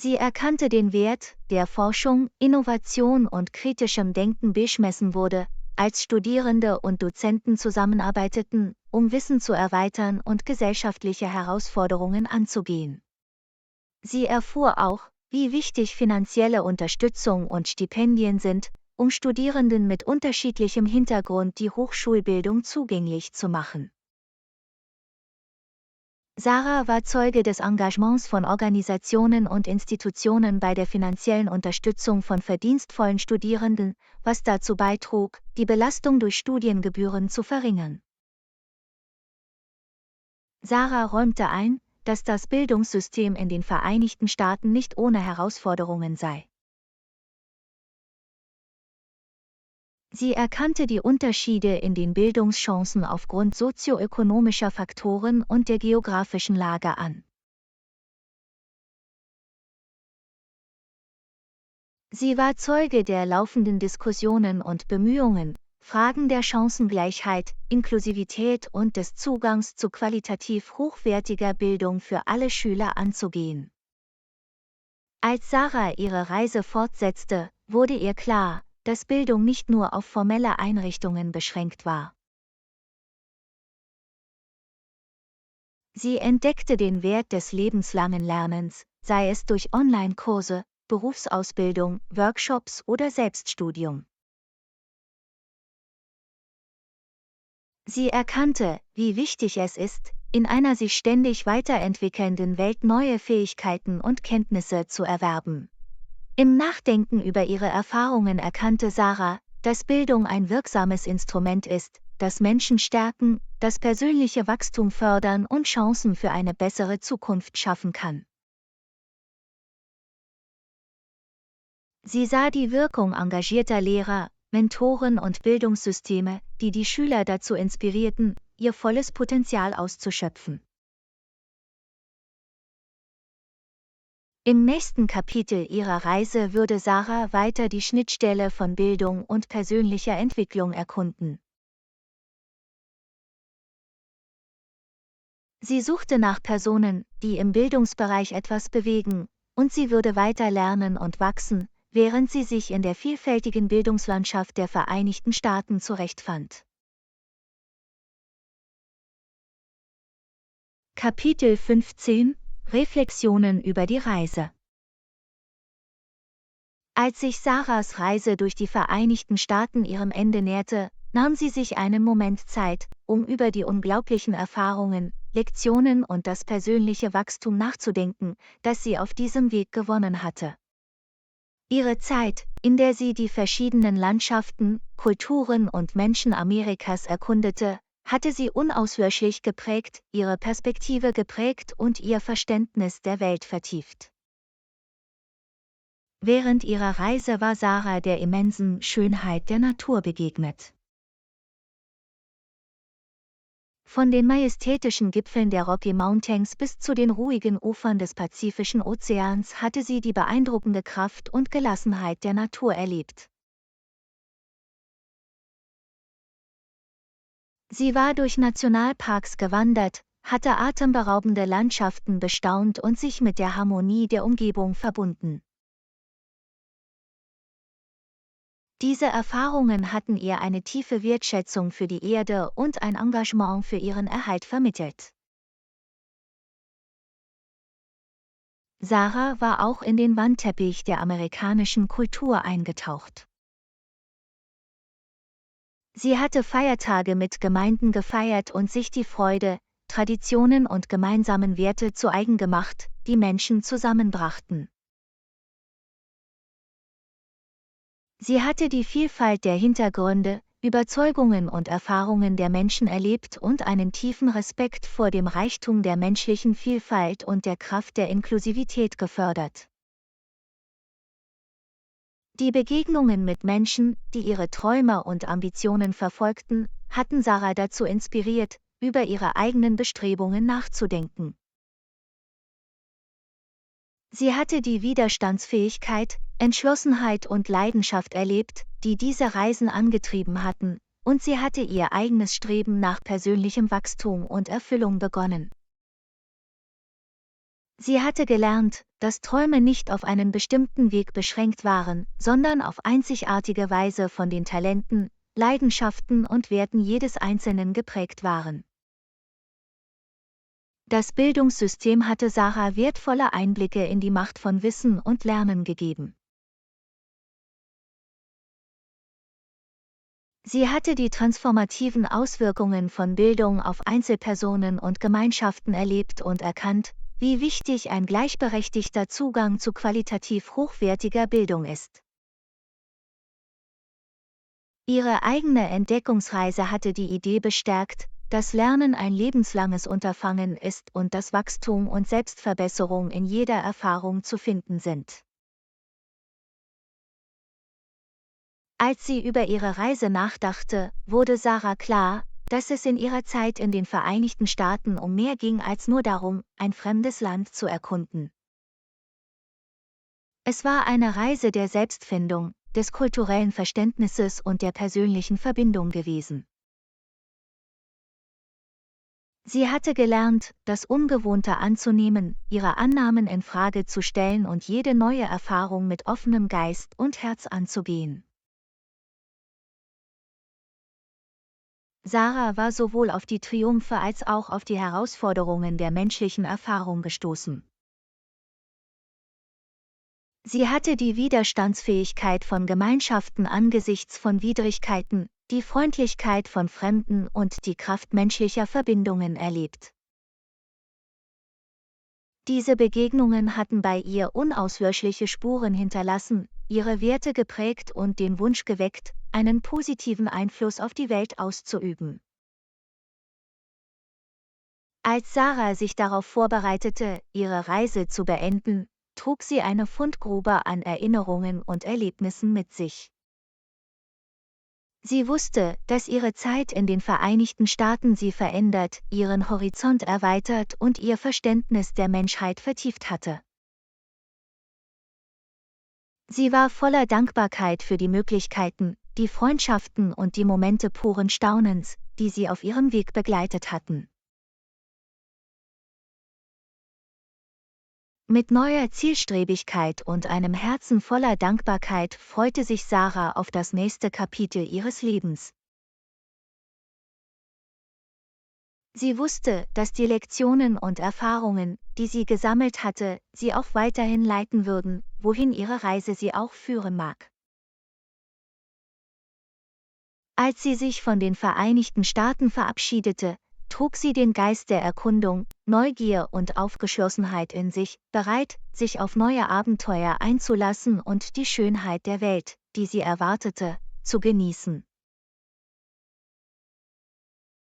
Sie erkannte den Wert, der Forschung, Innovation und kritischem Denken beigemessen wurde, als Studierende und Dozenten zusammenarbeiteten, um Wissen zu erweitern und gesellschaftliche Herausforderungen anzugehen. Sie erfuhr auch, wie wichtig finanzielle Unterstützung und Stipendien sind, um Studierenden mit unterschiedlichem Hintergrund die Hochschulbildung zugänglich zu machen. Sarah war Zeuge des Engagements von Organisationen und Institutionen bei der finanziellen Unterstützung von verdienstvollen Studierenden, was dazu beitrug, die Belastung durch Studiengebühren zu verringern. Sarah räumte ein, dass das Bildungssystem in den Vereinigten Staaten nicht ohne Herausforderungen sei. Sie erkannte die Unterschiede in den Bildungschancen aufgrund sozioökonomischer Faktoren und der geografischen Lage an. Sie war Zeuge der laufenden Diskussionen und Bemühungen, Fragen der Chancengleichheit, Inklusivität und des Zugangs zu qualitativ hochwertiger Bildung für alle Schüler anzugehen. Als Sarah ihre Reise fortsetzte, wurde ihr klar, dass Bildung nicht nur auf formelle Einrichtungen beschränkt war. Sie entdeckte den Wert des lebenslangen Lernens, sei es durch Online-Kurse, Berufsausbildung, Workshops oder Selbststudium. Sie erkannte, wie wichtig es ist, in einer sich ständig weiterentwickelnden Welt neue Fähigkeiten und Kenntnisse zu erwerben. Im Nachdenken über ihre Erfahrungen erkannte Sarah, dass Bildung ein wirksames Instrument ist, das Menschen stärken, das persönliche Wachstum fördern und Chancen für eine bessere Zukunft schaffen kann. Sie sah die Wirkung engagierter Lehrer, Mentoren und Bildungssysteme, die die Schüler dazu inspirierten, ihr volles Potenzial auszuschöpfen. Im nächsten Kapitel ihrer Reise würde Sarah weiter die Schnittstelle von Bildung und persönlicher Entwicklung erkunden. Sie suchte nach Personen, die im Bildungsbereich etwas bewegen, und sie würde weiter lernen und wachsen, während sie sich in der vielfältigen Bildungslandschaft der Vereinigten Staaten zurechtfand. Kapitel 15 – Reflexionen über die Reise. Als sich Sarahs Reise durch die Vereinigten Staaten ihrem Ende näherte, nahm sie sich einen Moment Zeit, um über die unglaublichen Erfahrungen, Lektionen und das persönliche Wachstum nachzudenken, das sie auf diesem Weg gewonnen hatte. Ihre Zeit, in der sie die verschiedenen Landschaften, Kulturen und Menschen Amerikas erkundete, hatte sie unauslöschlich geprägt, ihre Perspektive geprägt und ihr Verständnis der Welt vertieft. Während ihrer Reise war Sarah der immensen Schönheit der Natur begegnet. Von den majestätischen Gipfeln der Rocky Mountains bis zu den ruhigen Ufern des Pazifischen Ozeans hatte sie die beeindruckende Kraft und Gelassenheit der Natur erlebt. Sie war durch Nationalparks gewandert, hatte atemberaubende Landschaften bestaunt und sich mit der Harmonie der Umgebung verbunden. Diese Erfahrungen hatten ihr eine tiefe Wertschätzung für die Erde und ein Engagement für ihren Erhalt vermittelt. Sarah war auch in den Wandteppich der amerikanischen Kultur eingetaucht. Sie hatte Feiertage mit Gemeinden gefeiert und sich die Freude, Traditionen und gemeinsamen Werte zu eigen gemacht, die Menschen zusammenbrachten. Sie hatte die Vielfalt der Hintergründe, Überzeugungen und Erfahrungen der Menschen erlebt und einen tiefen Respekt vor dem Reichtum der menschlichen Vielfalt und der Kraft der Inklusivität gefördert. Die Begegnungen mit Menschen, die ihre Träume und Ambitionen verfolgten, hatten Sarah dazu inspiriert, über ihre eigenen Bestrebungen nachzudenken. Sie hatte die Widerstandsfähigkeit, Entschlossenheit und Leidenschaft erlebt, die diese Reisen angetrieben hatten, und sie hatte ihr eigenes Streben nach persönlichem Wachstum und Erfüllung begonnen. Sie hatte gelernt, dass Träume nicht auf einen bestimmten Weg beschränkt waren, sondern auf einzigartige Weise von den Talenten, Leidenschaften und Werten jedes Einzelnen geprägt waren. Das Bildungssystem hatte Sarah wertvolle Einblicke in die Macht von Wissen und Lernen gegeben. Sie hatte die transformativen Auswirkungen von Bildung auf Einzelpersonen und Gemeinschaften erlebt und erkannt, wie wichtig ein gleichberechtigter Zugang zu qualitativ hochwertiger Bildung ist. Ihre eigene Entdeckungsreise hatte die Idee bestärkt, dass Lernen ein lebenslanges Unterfangen ist und dass Wachstum und Selbstverbesserung in jeder Erfahrung zu finden sind. Als sie über ihre Reise nachdachte, wurde Sarah klar, dass es in ihrer Zeit in den Vereinigten Staaten um mehr ging als nur darum, ein fremdes Land zu erkunden. Es war eine Reise der Selbstfindung, des kulturellen Verständnisses und der persönlichen Verbindung gewesen. Sie hatte gelernt, das Ungewohnte anzunehmen, ihre Annahmen in Frage zu stellen und jede neue Erfahrung mit offenem Geist und Herz anzugehen. Sarah war sowohl auf die Triumphe als auch auf die Herausforderungen der menschlichen Erfahrung gestoßen. Sie hatte die Widerstandsfähigkeit von Gemeinschaften angesichts von Widrigkeiten, die Freundlichkeit von Fremden und die Kraft menschlicher Verbindungen erlebt. Diese Begegnungen hatten bei ihr unauslöschliche Spuren hinterlassen, ihre Werte geprägt und den Wunsch geweckt, einen positiven Einfluss auf die Welt auszuüben. Als Sarah sich darauf vorbereitete, ihre Reise zu beenden, trug sie eine Fundgrube an Erinnerungen und Erlebnissen mit sich. Sie wusste, dass ihre Zeit in den Vereinigten Staaten sie verändert, ihren Horizont erweitert und ihr Verständnis der Menschheit vertieft hatte. Sie war voller Dankbarkeit für die Möglichkeiten, die Freundschaften und die Momente puren Staunens, die sie auf ihrem Weg begleitet hatten. Mit neuer Zielstrebigkeit und einem Herzen voller Dankbarkeit freute sich Sarah auf das nächste Kapitel ihres Lebens. Sie wusste, dass die Lektionen und Erfahrungen, die sie gesammelt hatte, sie auch weiterhin leiten würden, wohin ihre Reise sie auch führen mag. Als sie sich von den Vereinigten Staaten verabschiedete, trug sie den Geist der Erkundung, Neugier und Aufgeschlossenheit in sich, bereit, sich auf neue Abenteuer einzulassen und die Schönheit der Welt, die sie erwartete, zu genießen.